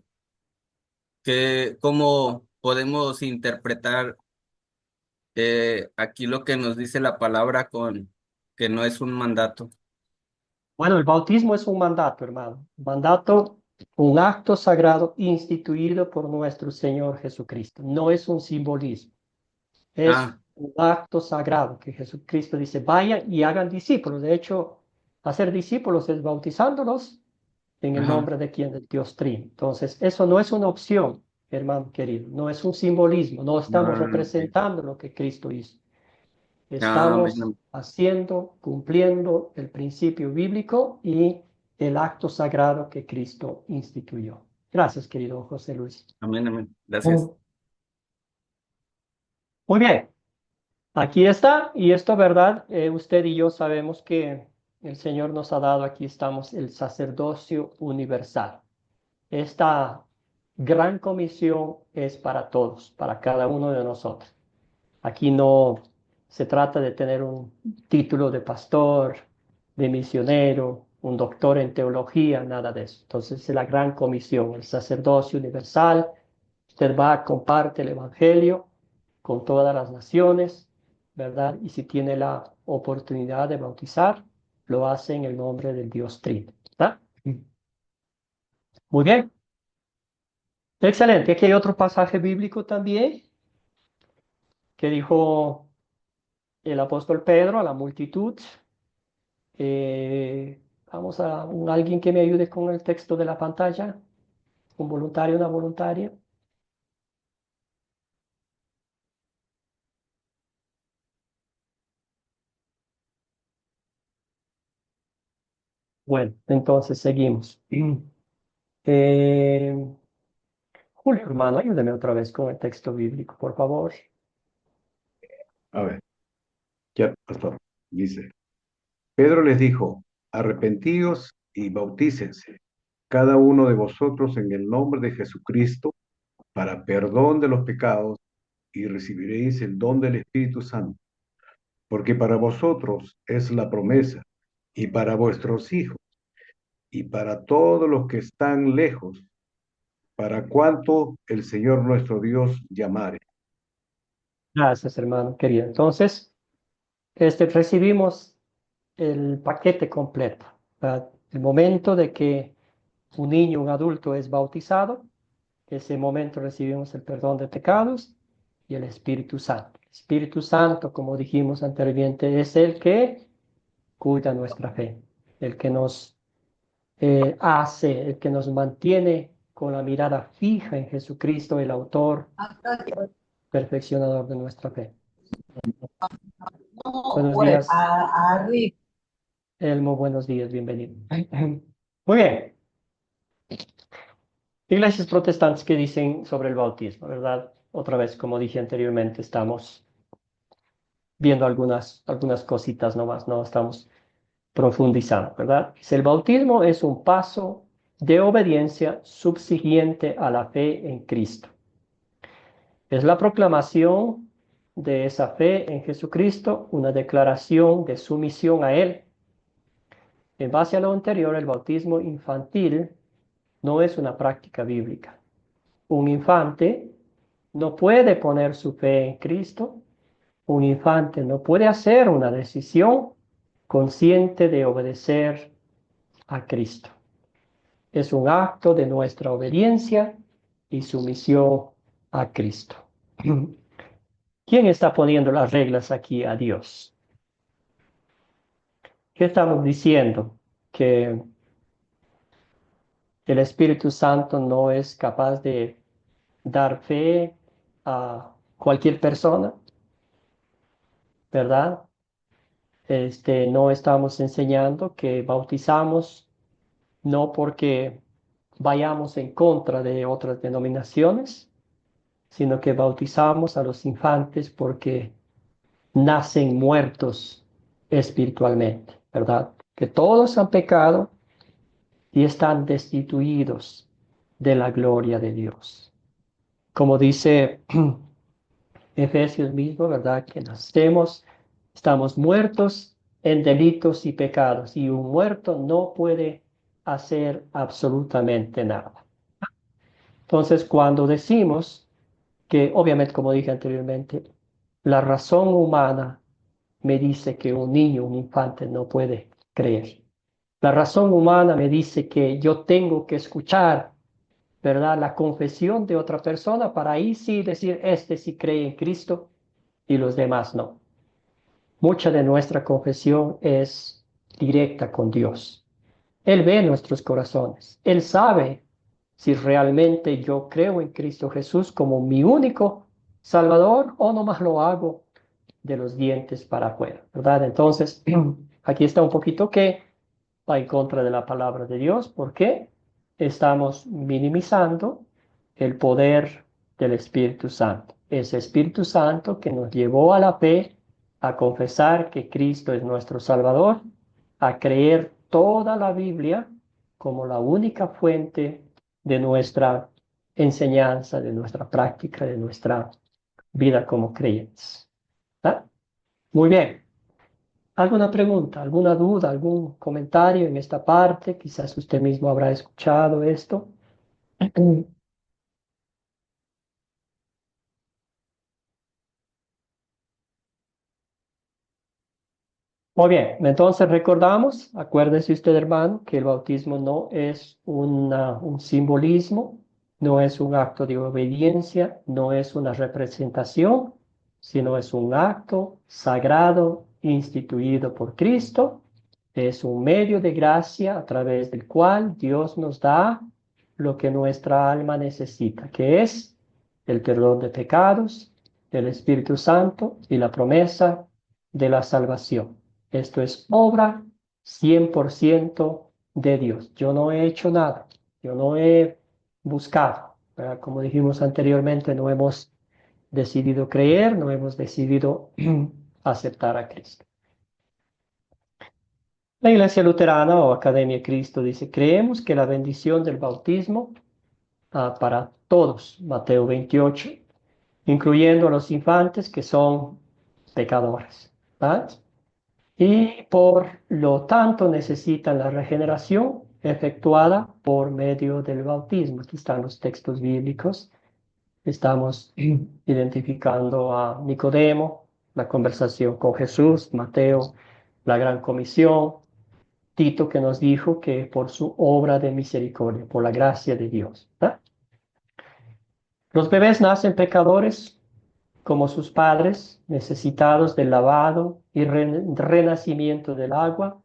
¿Cómo podemos interpretar aquí lo que nos dice la palabra con que no es un mandato? Bueno, el bautismo es un mandato, hermano. Mandato, un acto sagrado instituido por nuestro Señor Jesucristo. No es un simbolismo. Es Ah, un acto sagrado que Jesucristo dice, vayan y hagan discípulos. De hecho, hacer discípulos es bautizándolos en el ajá. nombre de quien, de Dios Trino. Entonces, eso no es una opción, hermano querido. No es un simbolismo. No estamos Ah, ok. representando lo que Cristo hizo. Ah, Estamos bueno, haciendo, cumpliendo el principio bíblico y el acto sagrado que Cristo instituyó. Gracias, querido José Luis. amén, amén. Gracias. Muy, muy bien, aquí está, y esto, ¿verdad? Usted y yo sabemos que el Señor nos ha dado, aquí estamos, el sacerdocio universal. Esta gran comisión es para todos, para cada uno de nosotros. Aquí no se trata de tener un título de pastor, de misionero, un doctor en teología, nada de eso. Entonces es la gran comisión, el sacerdocio universal. Usted va, comparte el evangelio con todas las naciones, ¿verdad? Y si tiene la oportunidad de bautizar, lo hace en el nombre del Dios Trino, ¿verdad? Muy bien, excelente. Aquí hay otro pasaje bíblico también que dijo el apóstol Pedro a la multitud. Vamos a alguien que me ayude con el texto de la pantalla, un voluntario, una voluntaria. Bueno, entonces seguimos. Eh, Julio, hermano, ayúdeme otra vez con el texto bíblico, por favor. A ver, ya, pastor. Dice, Pedro les dijo, arrepentíos y bautícense, cada uno de vosotros en el nombre de Jesucristo, para perdón de los pecados, y recibiréis el don del Espíritu Santo, porque para vosotros es la promesa, y para vuestros hijos, y para todos los que están lejos, para cuanto el Señor nuestro Dios llamare. Gracias, hermano querido. Entonces, recibimos el paquete completo, ¿verdad? El momento de que un niño, un adulto es bautizado, ese momento recibimos el perdón de pecados y el Espíritu Santo. El Espíritu Santo, como dijimos anteriormente, es el que cuida nuestra fe, el que nos el que nos mantiene con la mirada fija en Jesucristo, el autor, perfeccionador de nuestra fe. Buenos días, Elmo, buenos días, bienvenido. Muy bien. Iglesias protestantes que dicen sobre el bautismo, ¿verdad? Otra vez, como dije anteriormente, estamos viendo algunas cositas nomás, no estamos profundizando, ¿verdad? Dice, el bautismo es un paso de obediencia subsiguiente a la fe en Cristo. Es la proclamación de esa fe en Jesucristo, una declaración de sumisión a Él. En base a lo anterior, el bautismo infantil no es una práctica bíblica. Un infante no puede poner su fe en Cristo. Un infante no puede hacer una decisión consciente de obedecer a Cristo. Es un acto de nuestra obediencia y sumisión a Cristo. ¿Quién está poniendo las reglas aquí a Dios? ¿Qué estamos diciendo? Que el Espíritu Santo no es capaz de dar fe a cualquier persona, ¿verdad? No estamos enseñando que bautizamos no porque vayamos en contra de otras denominaciones, sino que bautizamos a los infantes porque nacen muertos espiritualmente, ¿verdad? Que todos han pecado y están destituidos de la gloria de Dios. Como dice Efesios mismo, ¿verdad? Que nacemos, estamos muertos en delitos y pecados, y un muerto no puede hacer absolutamente nada. Entonces, cuando decimos que, obviamente, como dije anteriormente, la razón humana me dice que un niño, un infante, no puede creer. La razón humana me dice que yo tengo que escuchar, ¿verdad?, la confesión de otra persona para ahí sí decir, este sí cree en Cristo y los demás no. Mucha de nuestra confesión es directa con Dios. Él ve nuestros corazones. Él sabe si realmente yo creo en Cristo Jesús como mi único Salvador o nomás lo hago de los dientes para afuera, ¿verdad? Entonces, aquí está un poquito que va en contra de la palabra de Dios porque estamos minimizando el poder del Espíritu Santo. Ese Espíritu Santo que nos llevó a la fe, a confesar que Cristo es nuestro Salvador, a creer toda la Biblia como la única fuente de nuestra enseñanza, de nuestra práctica, de nuestra vida como creyentes. ¿Ah? Muy bien. ¿Alguna pregunta, alguna duda, algún comentario en esta parte? Quizás usted mismo habrá escuchado esto. Muy bien, entonces recordamos, acuérdese usted, hermano, que el bautismo no es un simbolismo, no es un acto de obediencia, no es una representación, sino es un acto sagrado instituido por Cristo. Es un medio de gracia a través del cual Dios nos da lo que nuestra alma necesita, que es el perdón de pecados, el Espíritu Santo y la promesa de la salvación. Esto es obra 100% de Dios. Yo no he hecho nada, yo no he buscado, ¿verdad? Como dijimos anteriormente, no hemos decidido creer, no hemos decidido aceptar a Cristo. La Iglesia Luterana o Academia de Cristo dice, creemos que la bendición del bautismo para todos, Mateo 28, incluyendo a los infantes que son pecadores, ¿verdad? Y por lo tanto necesitan la regeneración efectuada por medio del bautismo. Aquí están los textos bíblicos. Estamos identificando a Nicodemo, la conversación con Jesús, Mateo, la gran comisión, Tito que nos dijo que por su obra de misericordia, por la gracia de Dios. ¿Eh? Los bebés nacen pecadores como sus padres, necesitados del lavado y renacimiento del agua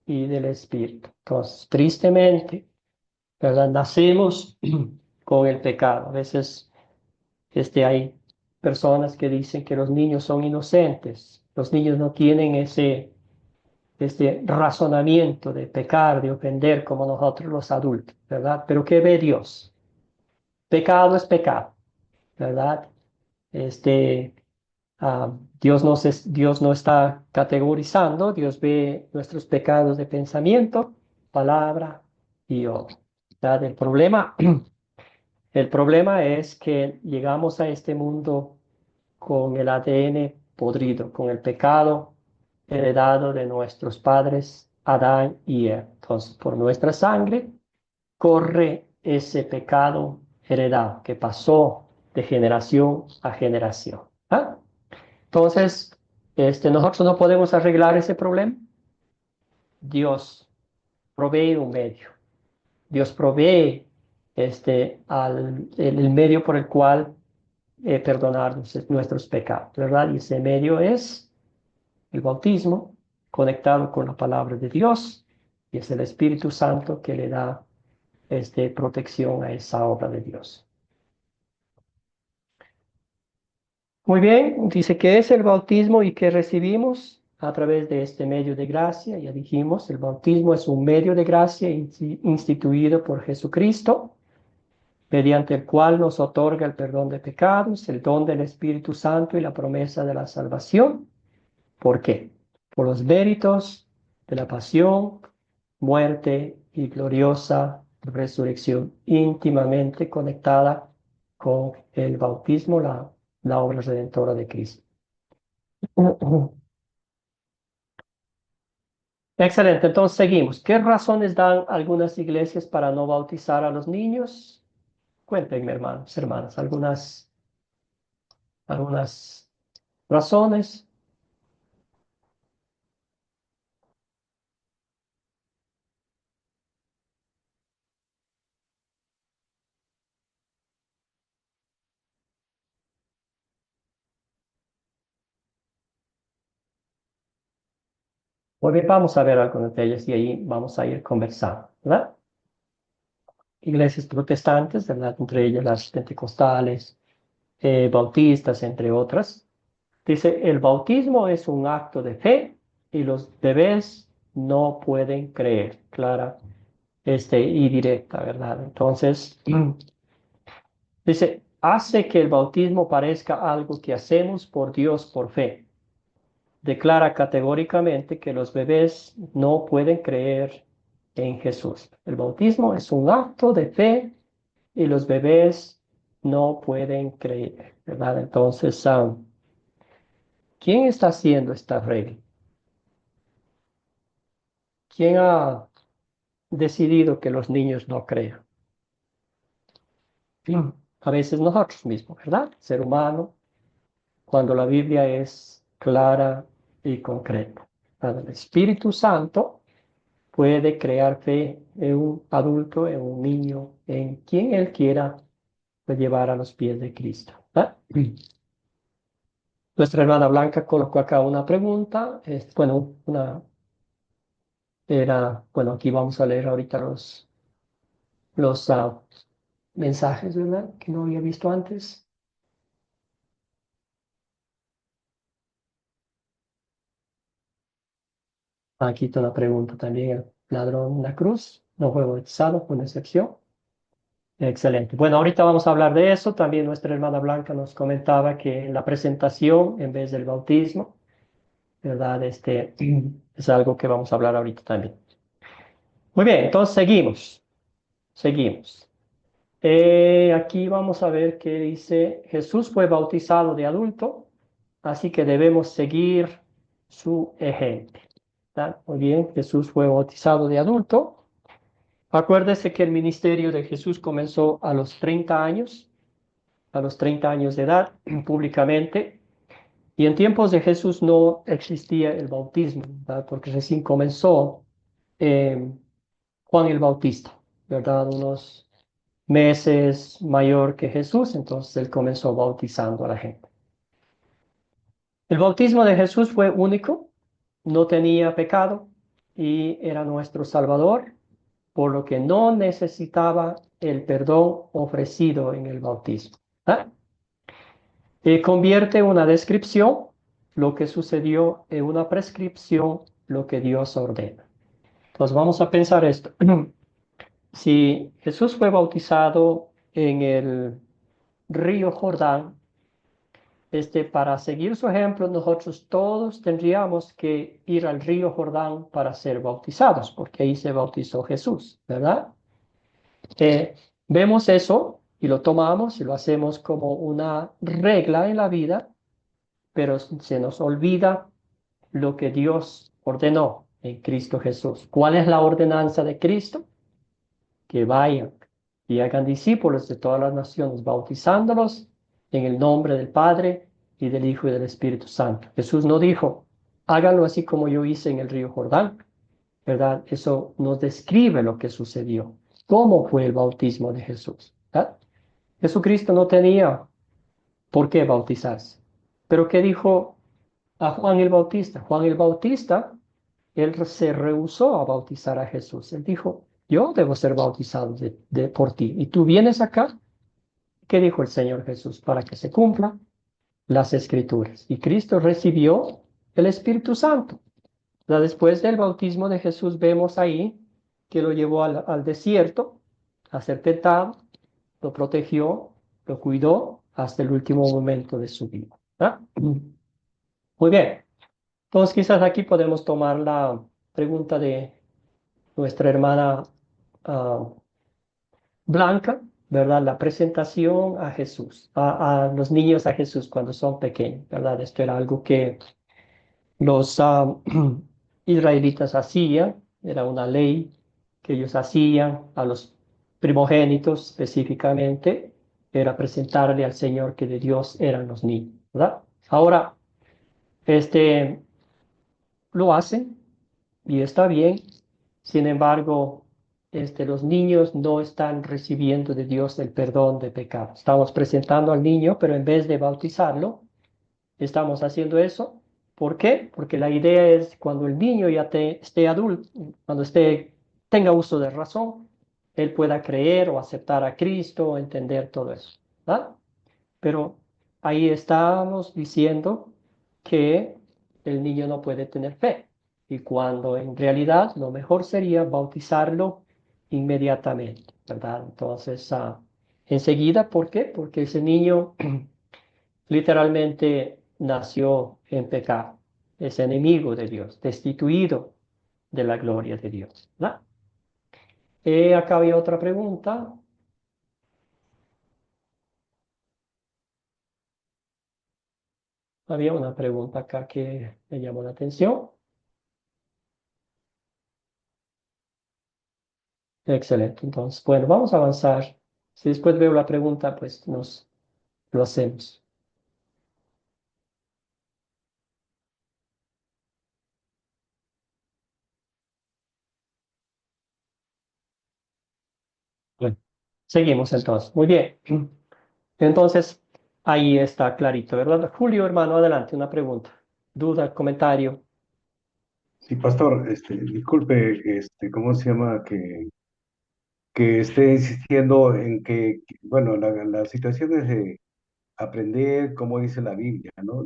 y del Espíritu. Entonces, tristemente, ¿verdad? Nacemos con el pecado. A veces hay personas que dicen que los niños son inocentes. Los niños no tienen ese razonamiento de pecar, de ofender como nosotros los adultos, ¿verdad? Pero ¿qué ve Dios? Pecado es pecado, ¿verdad? Este, Dios no está categorizando, Dios ve nuestros pecados de pensamiento, palabra y obra. ¿Verdad? El problema es que llegamos a este mundo con el ADN podrido, con el pecado heredado de nuestros padres Adán y Eva. Entonces, por nuestra sangre corre ese pecado heredado que pasó de generación a generación. ¿Ah? Entonces, nosotros no podemos arreglar ese problema. Dios provee un medio. Dios provee el medio por el cual perdonar nuestros pecados, ¿verdad? Y ese medio es el bautismo, conectado con la palabra de Dios, y es el Espíritu Santo que le da protección a esa obra de Dios. Muy bien, dice que es el bautismo y que recibimos a través de este medio de gracia. Ya dijimos, el bautismo es un medio de gracia instituido por Jesucristo, mediante el cual nos otorga el perdón de pecados, el don del Espíritu Santo y la promesa de la salvación. ¿Por qué? Por los méritos de la pasión, muerte y gloriosa resurrección, íntimamente conectada con el bautismo, la obra redentora de Cristo. Excelente, entonces seguimos. ¿Qué razones dan algunas iglesias para no bautizar a los niños? Cuéntenme, hermanos, hermanas, algunas razones. Muy bien, vamos a ver algunas de ellas y ahí vamos a ir conversando, ¿verdad? Iglesias protestantes, ¿verdad? Entre ellas las pentecostales, bautistas, entre otras. Dice, el bautismo es un acto de fe y los bebés no pueden creer. Clara y directa, ¿verdad? Entonces, dice, hace que el bautismo parezca algo que hacemos por Dios por fe. Declara categóricamente que los bebés no pueden creer en Jesús. El bautismo es un acto de fe y los bebés no pueden creer, ¿verdad? Entonces, ¿quién está haciendo esta regla? ¿Quién ha decidido que los niños no crean? A veces nosotros mismos, ¿verdad? Ser humano, cuando la Biblia es clara y concreta. El Espíritu Santo puede crear fe en un adulto, en un niño, en quien Él quiera llevar a los pies de Cristo. Nuestra hermana Blanca colocó acá una pregunta. Bueno, aquí vamos a leer ahorita los mensajes, ¿verdad? Que no había visto antes. Aquí está una pregunta también. El ladrón en la cruz no fue bautizado, fue una excepción. Excelente. Bueno, ahorita vamos a hablar de eso. También nuestra hermana Blanca nos comentaba que la presentación en vez del bautismo, ¿verdad? Es algo que vamos a hablar ahorita también. Muy bien, entonces seguimos. Seguimos. Aquí vamos a ver que dice, Jesús fue bautizado de adulto, así que debemos seguir su ejemplo. ¿Verdad? Muy bien, Jesús fue bautizado de adulto. Acuérdese que el ministerio de Jesús comenzó a los 30 años de edad, públicamente. Y en tiempos de Jesús no existía el bautismo, ¿verdad? Porque recién comenzó Juan el Bautista, ¿verdad? Unos meses mayor que Jesús, entonces él comenzó bautizando a la gente. El bautismo de Jesús fue único, no tenía pecado y era nuestro Salvador, por lo que no necesitaba el perdón ofrecido en el bautismo. Convierte una descripción, lo que sucedió, en una prescripción, lo que Dios ordena. Entonces vamos a pensar esto. Si Jesús fue bautizado en el río Jordán, para seguir su ejemplo, nosotros todos tendríamos que ir al río Jordán para ser bautizados, porque ahí se bautizó Jesús, ¿verdad? Vemos eso y lo tomamos y lo hacemos como una regla en la vida, pero se nos olvida lo que Dios ordenó en Cristo Jesús. ¿Cuál es la ordenanza de Cristo? Que vayan y hagan discípulos de todas las naciones, bautizándolos en el nombre del Padre y del Hijo y del Espíritu Santo. Jesús no dijo, háganlo así como yo hice en el río Jordán, ¿verdad? Eso nos describe lo que sucedió, cómo fue el bautismo de Jesús, ¿verdad? Jesucristo no tenía por qué bautizarse. Pero ¿qué dijo a Juan el Bautista? Juan el Bautista, él se rehusó a bautizar a Jesús. Él dijo, yo debo ser bautizado por ti. ¿Y tú vienes acá? ¿Qué dijo el Señor Jesús? Para que se cumplan las Escrituras. Y Cristo recibió el Espíritu Santo. Después del bautismo de Jesús vemos ahí que lo llevó al desierto a ser tentado, lo protegió, lo cuidó hasta el último momento de su vida. ¿Ah? Muy bien. Entonces quizás aquí podemos tomar la pregunta de nuestra hermana Blanca, ¿verdad? La presentación a Jesús, a los niños a Jesús cuando son pequeños, ¿verdad? Esto era algo que los israelitas hacían, era una ley que ellos hacían a los primogénitos específicamente, era presentarle al Señor que de Dios eran los niños, ¿verdad? Ahora, este, lo hacen y está bien. Sin embargo, los niños no están recibiendo de Dios el perdón de pecados. Estamos presentando al niño, pero en vez de bautizarlo, estamos haciendo eso. ¿Por qué? Porque la idea es cuando el niño ya esté adulto, cuando tenga uso de razón, él pueda creer o aceptar a Cristo o entender todo eso, ¿verdad? Pero ahí estamos diciendo que el niño no puede tener fe. Y cuando en realidad lo mejor sería bautizarlo inmediatamente, ¿verdad? Entonces, enseguida, ¿por qué? Porque ese niño literalmente nació en pecado, es enemigo de Dios, destituido de la gloria de Dios, ¿verdad? Acá había otra pregunta. Había una pregunta acá que me llamó la atención. Excelente. Entonces, bueno, vamos a avanzar. Si después veo la pregunta, pues lo hacemos. Bueno, seguimos entonces. Muy bien. Entonces, ahí está clarito, ¿verdad? Julio, hermano, adelante, una pregunta. Duda, comentario. Sí, pastor, disculpe, ¿cómo se llama? Que esté insistiendo en bueno, la situación es de aprender cómo dice la Biblia, ¿no?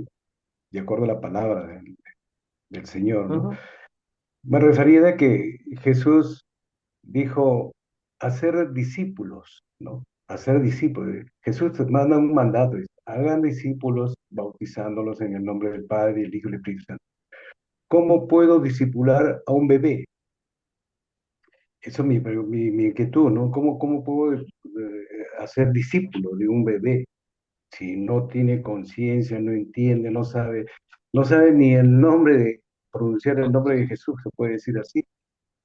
De acuerdo a la palabra del Señor, ¿no? Ujú, Me refería a que Jesús dijo hacer discípulos, ¿no? Hacer discípulos. Jesús te manda un mandato, dice, hagan discípulos bautizándolos en el nombre del Padre, el Hijo y el Espíritu Santo. ¿Cómo puedo discipular a un bebé? Eso es mi inquietud, ¿no? ¿Cómo puedo hacer discípulo de un bebé si no tiene conciencia, no entiende, no sabe ni el nombre pronunciar el nombre de Jesús, se puede decir así?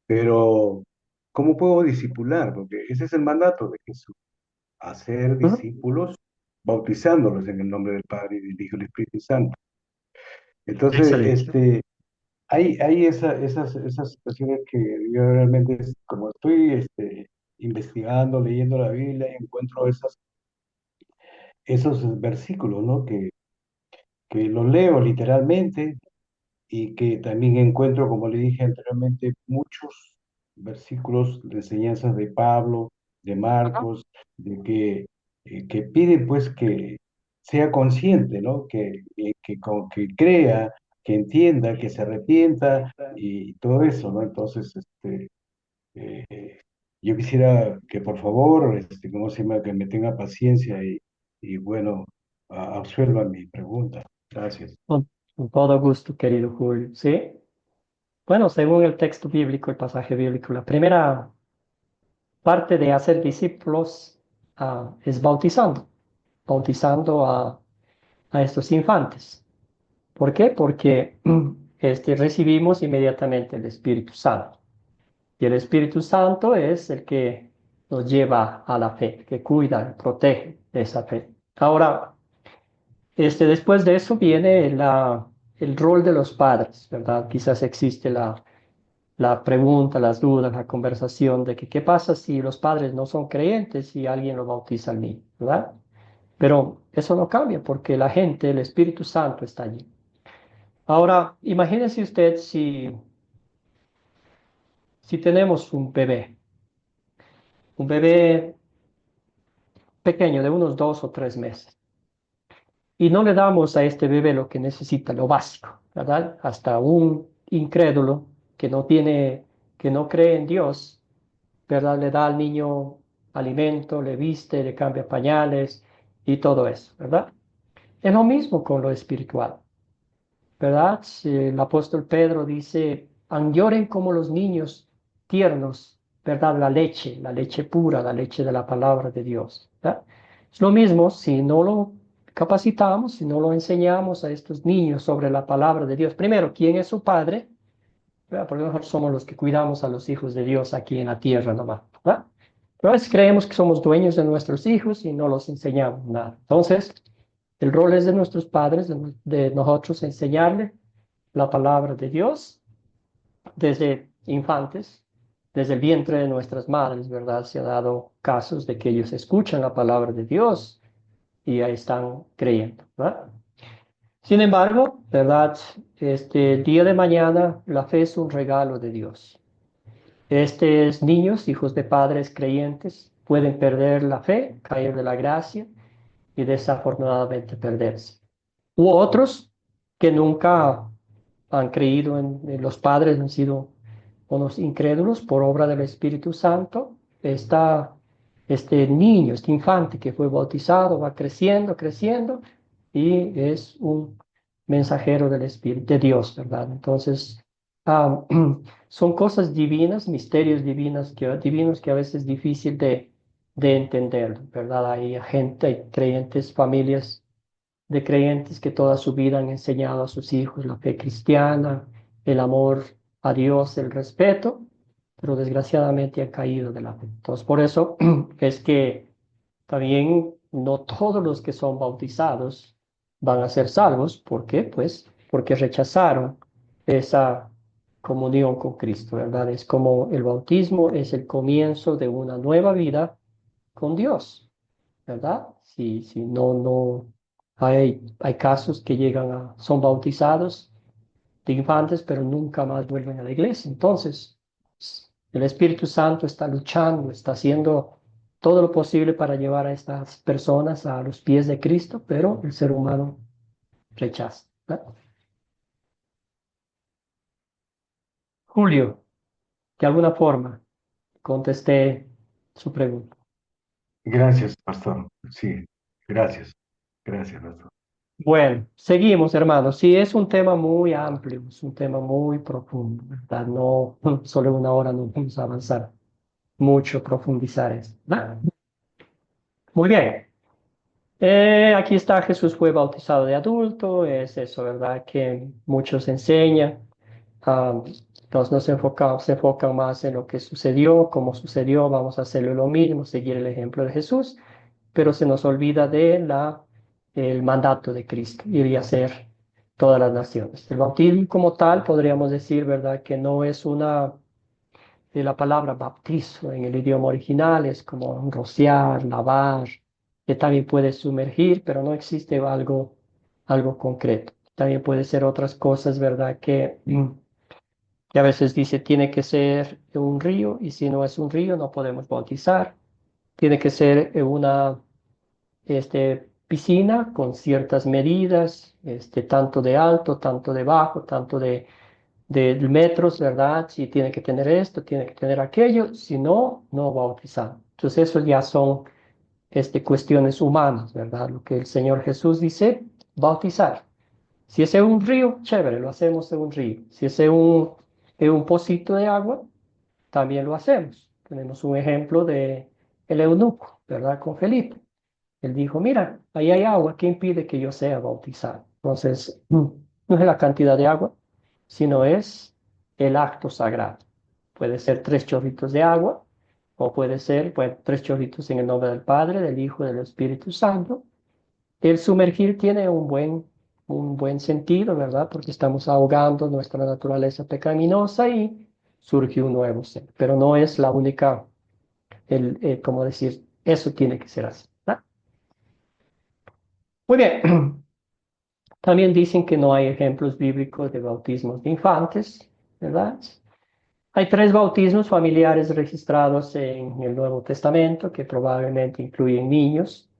Pero, ¿cómo puedo discipular? Porque ese es el mandato de Jesús, hacer ujú. discípulos bautizándolos en el nombre del Padre y del Hijo y del Espíritu Santo. Entonces, Excelente. hay esas situaciones que yo realmente, como estoy investigando, leyendo la Biblia, encuentro esos versículos, ¿no? Que los leo literalmente y que también encuentro, como le dije anteriormente, muchos versículos de enseñanzas de Pablo, de Ajá. Marcos, que pide pues que sea consciente, ¿no? Que crea, que entienda, que se arrepienta y todo eso, ¿no? Entonces, eh, yo quisiera que por favor, ¿cómo se llama? Que me tenga paciencia y bueno, absuelva mi pregunta. Gracias. Con todo gusto, querido Julio. ¿Sí? Bueno, según el texto bíblico, el pasaje bíblico, la primera parte de hacer discípulos es bautizando a estos infantes. ¿Por qué? Porque recibimos inmediatamente el Espíritu Santo. Y el Espíritu Santo es el que nos lleva a la fe, que cuida, protege esa fe. Ahora, después de eso viene el rol de los padres, ¿verdad? Quizás existe la pregunta, las dudas, la conversación de que qué pasa si los padres no son creyentes y alguien lo bautiza al niño, ¿verdad? Pero eso no cambia porque la gente, el Espíritu Santo está allí. Ahora, imagínese usted si tenemos un bebé pequeño de unos 2 o 3 meses. y no le damos a este bebé lo que necesita, lo básico, ¿verdad? Hasta un incrédulo que no tiene, que no cree en Dios, ¿verdad? Le da al niño alimento, le viste, le cambia pañales y todo eso, ¿verdad? Es lo mismo con lo espiritual, ¿verdad? Si el apóstol Pedro dice, añoren como los niños tiernos, ¿verdad? La leche pura, la leche de la palabra de Dios, ¿verdad? Es lo mismo si no lo capacitamos, si no lo enseñamos a estos niños sobre la palabra de Dios. Primero, ¿quién es su padre? ¿Verdad? Porque nosotros somos los que cuidamos a los hijos de Dios aquí en la tierra nomás, ¿verdad? Pero a veces creemos que somos dueños de nuestros hijos y no los enseñamos nada. Entonces, el rol es de nuestros padres, de nosotros enseñarle la palabra de Dios desde infantes, desde el vientre de nuestras madres, ¿verdad? Se ha dado casos de que ellos escuchan la palabra de Dios y ahí están creyendo, ¿verdad? Sin embargo, ¿verdad? El día de mañana la fe es un regalo de Dios. Estos niños, hijos de padres creyentes, pueden perder la fe, caer de la gracia y desafortunadamente perderse. U otros que nunca han creído en los padres, han sido unos incrédulos por obra del Espíritu Santo. Este niño, este infante que fue bautizado, va creciendo, creciendo y es un mensajero del Espíritu, de Dios, ¿verdad? Entonces, ah, son cosas divinas, misterios divinos que a veces es difícil de entender, ¿verdad? Hay gente, hay creyentes, familias de creyentes que toda su vida han enseñado a sus hijos la fe cristiana, el amor a Dios, el respeto, pero desgraciadamente han caído de la fe. Entonces, por eso es que también no todos los que son bautizados van a ser salvos. ¿Por qué? Pues porque rechazaron esa comunión con Cristo, ¿verdad? Es como el bautismo es el comienzo de una nueva vida con Dios, ¿verdad? Si no, hay casos que son bautizados de infantes, pero nunca más vuelven a la iglesia. Entonces, el Espíritu Santo está luchando, está haciendo todo lo posible para llevar a estas personas a los pies de Cristo, pero el ser humano rechaza, ¿verdad? Julio, de alguna forma contesté su pregunta. Gracias, pastor. Sí, gracias. Gracias, pastor. Bueno, seguimos, hermanos. Sí, es un tema muy amplio, es un tema muy profundo, ¿verdad? No, solo una hora no vamos a avanzar mucho, profundizar esto, ¿verdad? Muy bien. Aquí está, Jesús fue bautizado de adulto, es eso, ¿verdad? Que muchos enseñan. Ah, entonces se enfocan más en lo que sucedió, cómo sucedió, vamos a hacerlo lo mismo, seguir el ejemplo de Jesús, pero se nos olvida de el mandato de Cristo, ir y hacer todas las naciones. El bautismo como tal, podríamos decir, ¿verdad? Que no es de la palabra bautizo en el idioma original, es como rociar, lavar, que también puede sumergir, pero no existe algo concreto. También puede ser otras cosas, ¿verdad? Que a veces dice tiene que ser un río y si no es un río no podemos bautizar. Tiene que ser una piscina con ciertas medidas, tanto de alto, tanto de bajo, tanto de metros, ¿verdad? Si tiene que tener esto, tiene que tener aquello, si no, no bautizar. Entonces, eso ya son cuestiones humanas, ¿verdad? Lo que el Señor Jesús dice, bautizar. Si es en un río, chévere, lo hacemos en un río. Si es en un pocito de agua, también lo hacemos. Tenemos un ejemplo de el eunuco, ¿verdad? Con Felipe. Él dijo, mira, ahí hay agua, ¿qué impide que yo sea bautizado? Entonces, no es la cantidad de agua, sino es el acto sagrado. Puede ser 3 chorritos de agua, o puede ser, pues, 3 chorritos en el nombre del Padre, del Hijo y del Espíritu Santo. El sumergir tiene un buen sentido, ¿verdad? Porque estamos ahogando nuestra naturaleza pecaminosa y surge un nuevo ser. Pero no es la única, como decir, eso tiene que ser así, ¿verdad? Muy bien. También dicen que no hay ejemplos bíblicos de bautismos de infantes, ¿verdad? Hay 3 bautismos familiares registrados en el Nuevo Testamento que probablemente incluyen niños.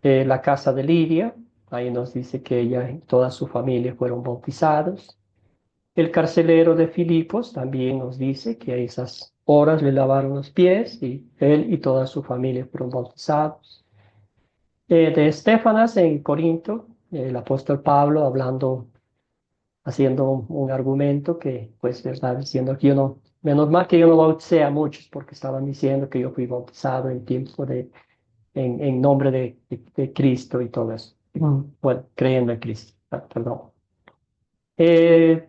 La casa de Lidia, Ahí nos dice que ella y toda su familia fueron bautizados. El carcelero de Filipos también nos dice que a esas horas le lavaron los pies y él y toda su familia fueron bautizados. De Estéfanas en Corinto, el apóstol Pablo hablando, haciendo un argumento que pues está diciendo que yo no, menos mal que yo no bauticé a muchos porque estaban diciendo que yo fui bautizado en tiempo en nombre de Cristo y todo eso. Bueno, creyendo en Cristo, perdón. El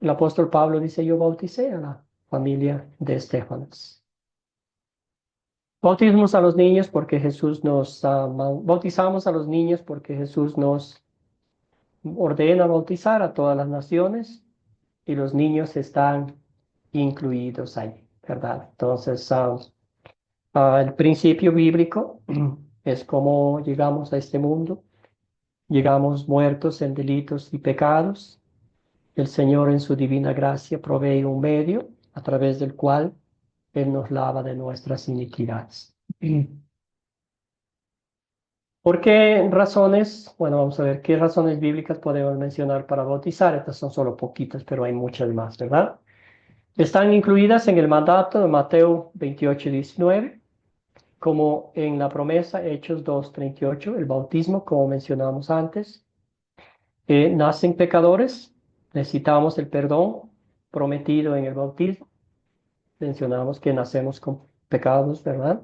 apóstol Pablo dice, yo bauticé a la familia de Estéfanas. Bautismos a los niños porque Jesús nos, bautizamos a los niños porque Jesús nos ordena bautizar a todas las naciones y los niños están incluidos ahí, ¿verdad? Entonces, el principio bíblico es cómo llegamos a este mundo. Llegamos muertos en delitos y pecados. El Señor en su divina gracia provee un medio a través del cual Él nos lava de nuestras iniquidades. ¿Por qué razones? Bueno, vamos a ver qué razones bíblicas podemos mencionar para bautizar. Estas son solo poquitas, pero hay muchas más, ¿verdad? Están incluidas en el mandato de Mateo 28:19, como en la promesa Hechos 2:38, el bautismo, como mencionamos antes. Nacen pecadores, necesitamos el perdón prometido en el bautismo. Mencionamos que nacemos con pecados, ¿verdad?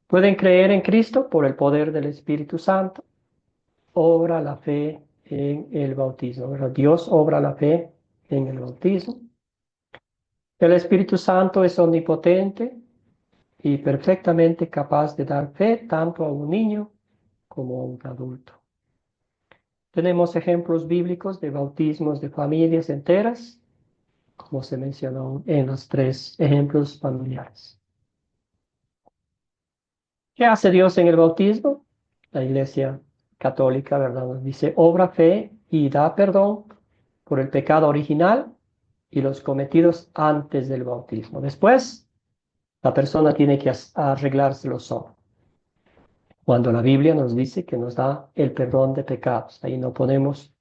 Pueden creer en Cristo por el poder del Espíritu Santo. Obra la fe en el bautismo, ¿verdad? Dios obra la fe en el bautismo. El Espíritu Santo es omnipotente y perfectamente capaz de dar fe tanto a un niño como a un adulto. Tenemos ejemplos bíblicos de bautismos de familias enteras, como se mencionó en los tres ejemplos familiares. ¿Qué hace Dios en el bautismo? La Iglesia Católica, ¿verdad? Nos dice, obra fe y da perdón por el pecado original y los cometidos antes del bautismo. Después, la persona tiene que arreglárselo solo. Cuando la Biblia nos dice que nos da el perdón de pecados, ahí no ponemos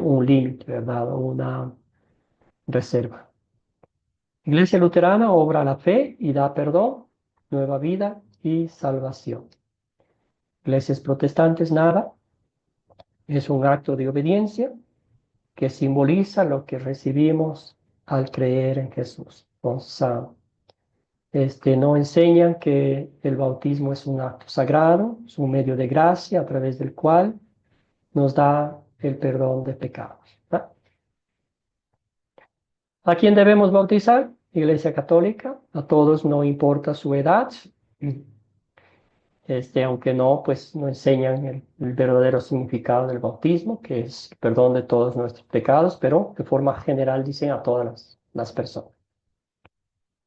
un límite, ¿verdad? Una reserva. Iglesia luterana obra la fe y da perdón, nueva vida y salvación. Iglesias protestantes nada, es un acto de obediencia que simboliza lo que recibimos al creer en Jesús. No enseñan que el bautismo es un acto sagrado, es un medio de gracia a través del cual nos da el perdón de pecados. ¿Verdad? ¿A quién debemos bautizar? Iglesia Católica, a todos, no importa su edad. Aunque no, pues no enseñan el verdadero significado del bautismo, que es el perdón de todos nuestros pecados, pero de forma general dicen a todas las personas.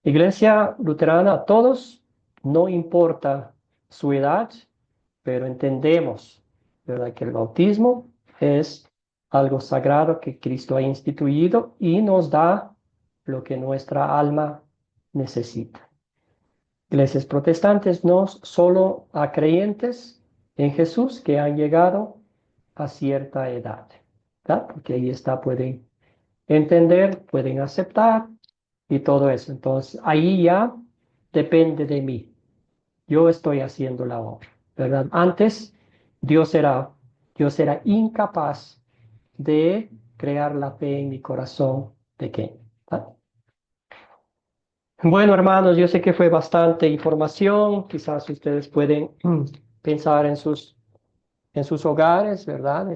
Iglesia luterana, a todos, no importa su edad, pero entendemos, ¿verdad?, que el bautismo es algo sagrado que Cristo ha instituido y nos da lo que nuestra alma necesita. Iglesias protestantes no solo a creyentes en Jesús que han llegado a cierta edad, ¿verdad? Porque ahí está, pueden entender, pueden aceptar y todo eso. Entonces, ahí ya depende de mí. Yo estoy haciendo la obra, ¿verdad? Antes, Dios era incapaz de crear la fe en mi corazón pequeño, ¿verdad? Bueno, hermanos, yo sé que fue bastante información. Quizás ustedes pueden pensar en sus hogares, ¿verdad?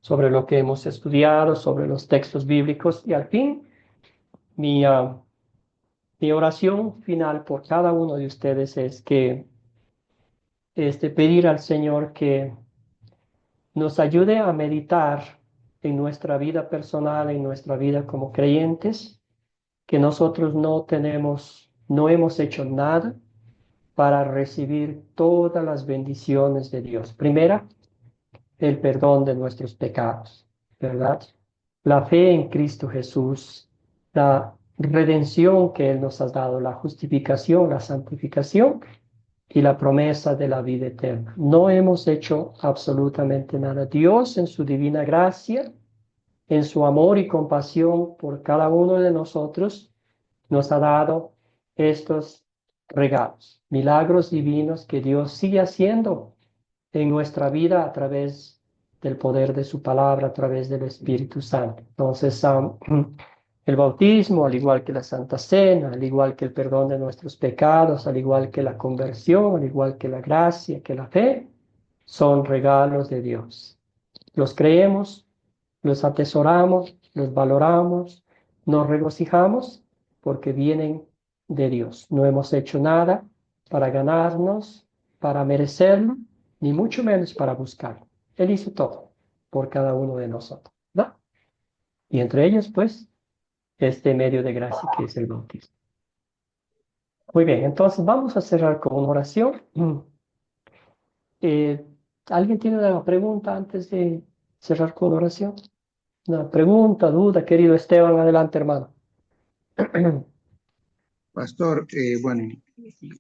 Sobre lo que hemos estudiado, sobre los textos bíblicos. Y al fin, mi oración final por cada uno de ustedes es que pedir al Señor que nos ayude a meditar en nuestra vida personal, en nuestra vida como creyentes, que nosotros no hemos hecho nada para recibir todas las bendiciones de Dios. Primera, el perdón de nuestros pecados, ¿verdad? La fe en Cristo Jesús, la redención que Él nos ha dado, la justificación, la santificación y la promesa de la vida eterna. No hemos hecho absolutamente nada. Dios, en su divina gracia, en su amor y compasión por cada uno de nosotros, nos ha dado estos regalos, milagros divinos que Dios sigue haciendo en nuestra vida a través del poder de su palabra, a través del Espíritu Santo. Entonces, el bautismo, al igual que la Santa Cena, al igual que el perdón de nuestros pecados, al igual que la conversión, al igual que la gracia, que la fe, son regalos de Dios. Los creemos, los atesoramos, los valoramos, nos regocijamos porque vienen de Dios. No hemos hecho nada para ganarnos, para merecerlo, ni mucho menos para buscarlo. Él hizo todo por cada uno de nosotros, ¿verdad? Y entre ellos, pues, este medio de gracia que es el bautismo. Muy bien, entonces vamos a cerrar con una oración. Eh, ¿Alguien tiene una pregunta antes de cerrar con oración? Una pregunta, duda, querido Esteban, adelante, hermano. Pastor, bueno,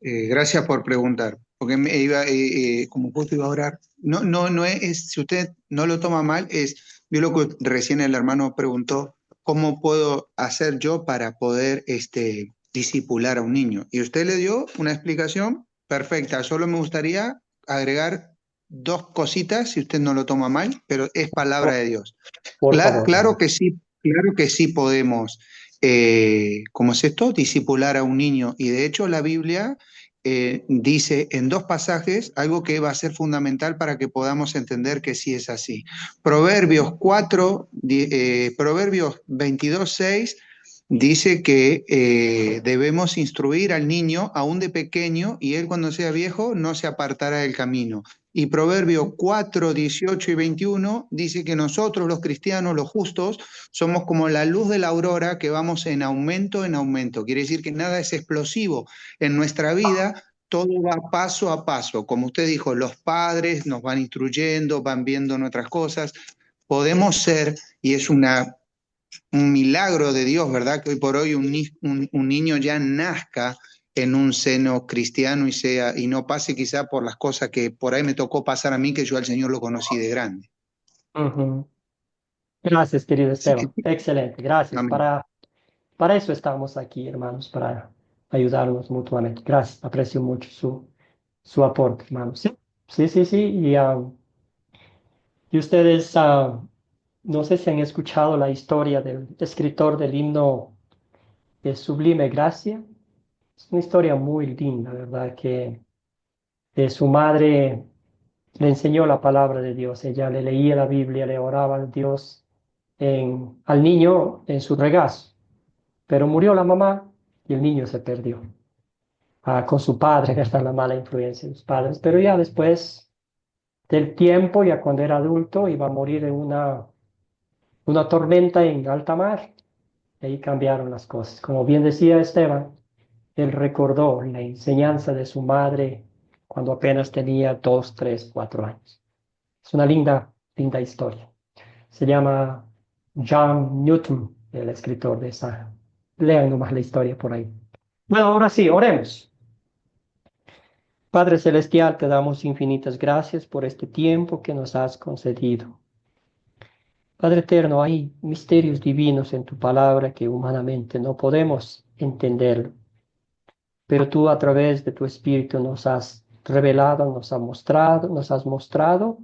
gracias por preguntar, porque me iba, como justo iba a orar. No si usted no lo toma mal, vio lo que recién el hermano preguntó, ¿cómo puedo hacer yo para poder discipular a un niño? Y usted le dio una explicación perfecta. Solo me gustaría agregar dos cositas, si usted no lo toma mal, pero es palabra de Dios. Por favor. Claro que sí podemos, ¿cómo es esto? Discipular a un niño. Y de hecho la Biblia dice en dos pasajes algo que va a ser fundamental para que podamos entender que sí es así. Proverbios 22:6 dice que debemos instruir al niño aún de pequeño y él cuando sea viejo no se apartará del camino. Y Proverbios 4:18 y 21 dice que nosotros los cristianos, los justos, somos como la luz de la aurora que vamos en aumento en aumento. Quiere decir que nada es explosivo en nuestra vida, todo va paso a paso. Como usted dijo, los padres nos van instruyendo, van viendo nuestras cosas. Podemos ser, y es un milagro de Dios, ¿verdad? Que hoy por hoy un niño ya nazca en un seno cristiano y no pase quizá por las cosas que por ahí me tocó pasar a mí, que yo al Señor lo conocí de grande. Gracias, querido Así que, Esteban. Excelente, gracias. amén. Para eso estamos aquí, hermanos, para ayudarnos mutuamente. Gracias, aprecio mucho su aporte, hermanos. Sí. Y ustedes, no sé si han escuchado la historia del escritor del himno de Sublime Gracia. Es una historia muy linda, ¿verdad? Que su madre le enseñó la palabra de Dios. Ella le leía la Biblia, le oraba a Dios al niño en su regazo. Pero murió la mamá y el niño se perdió. Con su padre, ¿verdad? La mala influencia de los padres. Pero ya después del tiempo, ya cuando era adulto, iba a morir en una tormenta en alta mar. Y ahí cambiaron las cosas. Como bien decía Esteban, él recordó la enseñanza de su madre cuando apenas tenía 2, 3, 4 años. Es una linda historia. Se llama John Newton, el escritor de esa. Lean nomás la historia por ahí. Bueno, ahora sí, oremos. Padre Celestial, te damos infinitas gracias por este tiempo que nos has concedido. Padre eterno, hay misterios divinos en tu palabra que humanamente no podemos entender, pero tú a través de tu Espíritu nos has revelado, nos has mostrado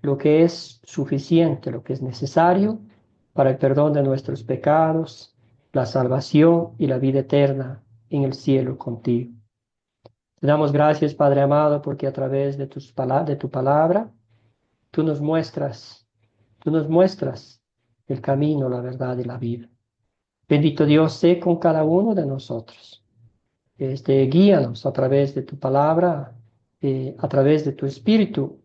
lo que es suficiente, lo que es necesario para el perdón de nuestros pecados, la salvación y la vida eterna en el cielo contigo. Te damos gracias, Padre amado, porque a través de tu palabra, tú nos muestras el camino, la verdad y la vida. Bendito Dios, sé con cada uno de nosotros. Guíanos a través de tu palabra, a través de tu espíritu,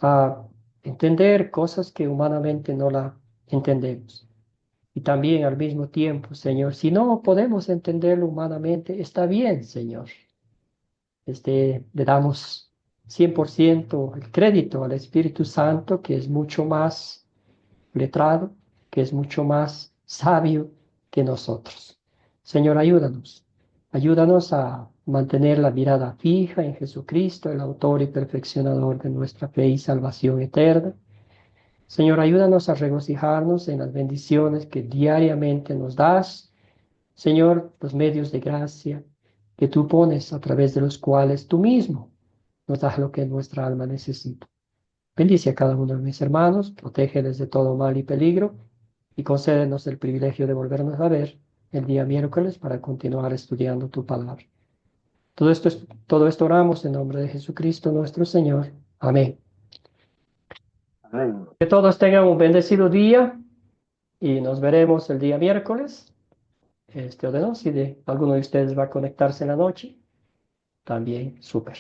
a entender cosas que humanamente no la entendemos. Y también al mismo tiempo, Señor, si no podemos entenderlo humanamente, está bien, Señor. Le damos 100% el crédito al Espíritu Santo, que es mucho más letrado, que es mucho más sabio que nosotros. Señor, ayúdanos. Ayúdanos a mantener la mirada fija en Jesucristo, el autor y perfeccionador de nuestra fe y salvación eterna. Señor, ayúdanos a regocijarnos en las bendiciones que diariamente nos das. Señor, los medios de gracia que tú pones a través de los cuales tú mismo nos das lo que nuestra alma necesita. Bendice a cada uno de mis hermanos, protégeles de todo mal y peligro y concédenos el privilegio de volvernos a ver el día miércoles para continuar estudiando tu palabra. Todo esto oramos en nombre de Jesucristo nuestro Señor. Amén. Amén. Que todos tengan un bendecido día y nos veremos el día miércoles. O de no, si alguno de ustedes va a conectarse en la noche, también súper.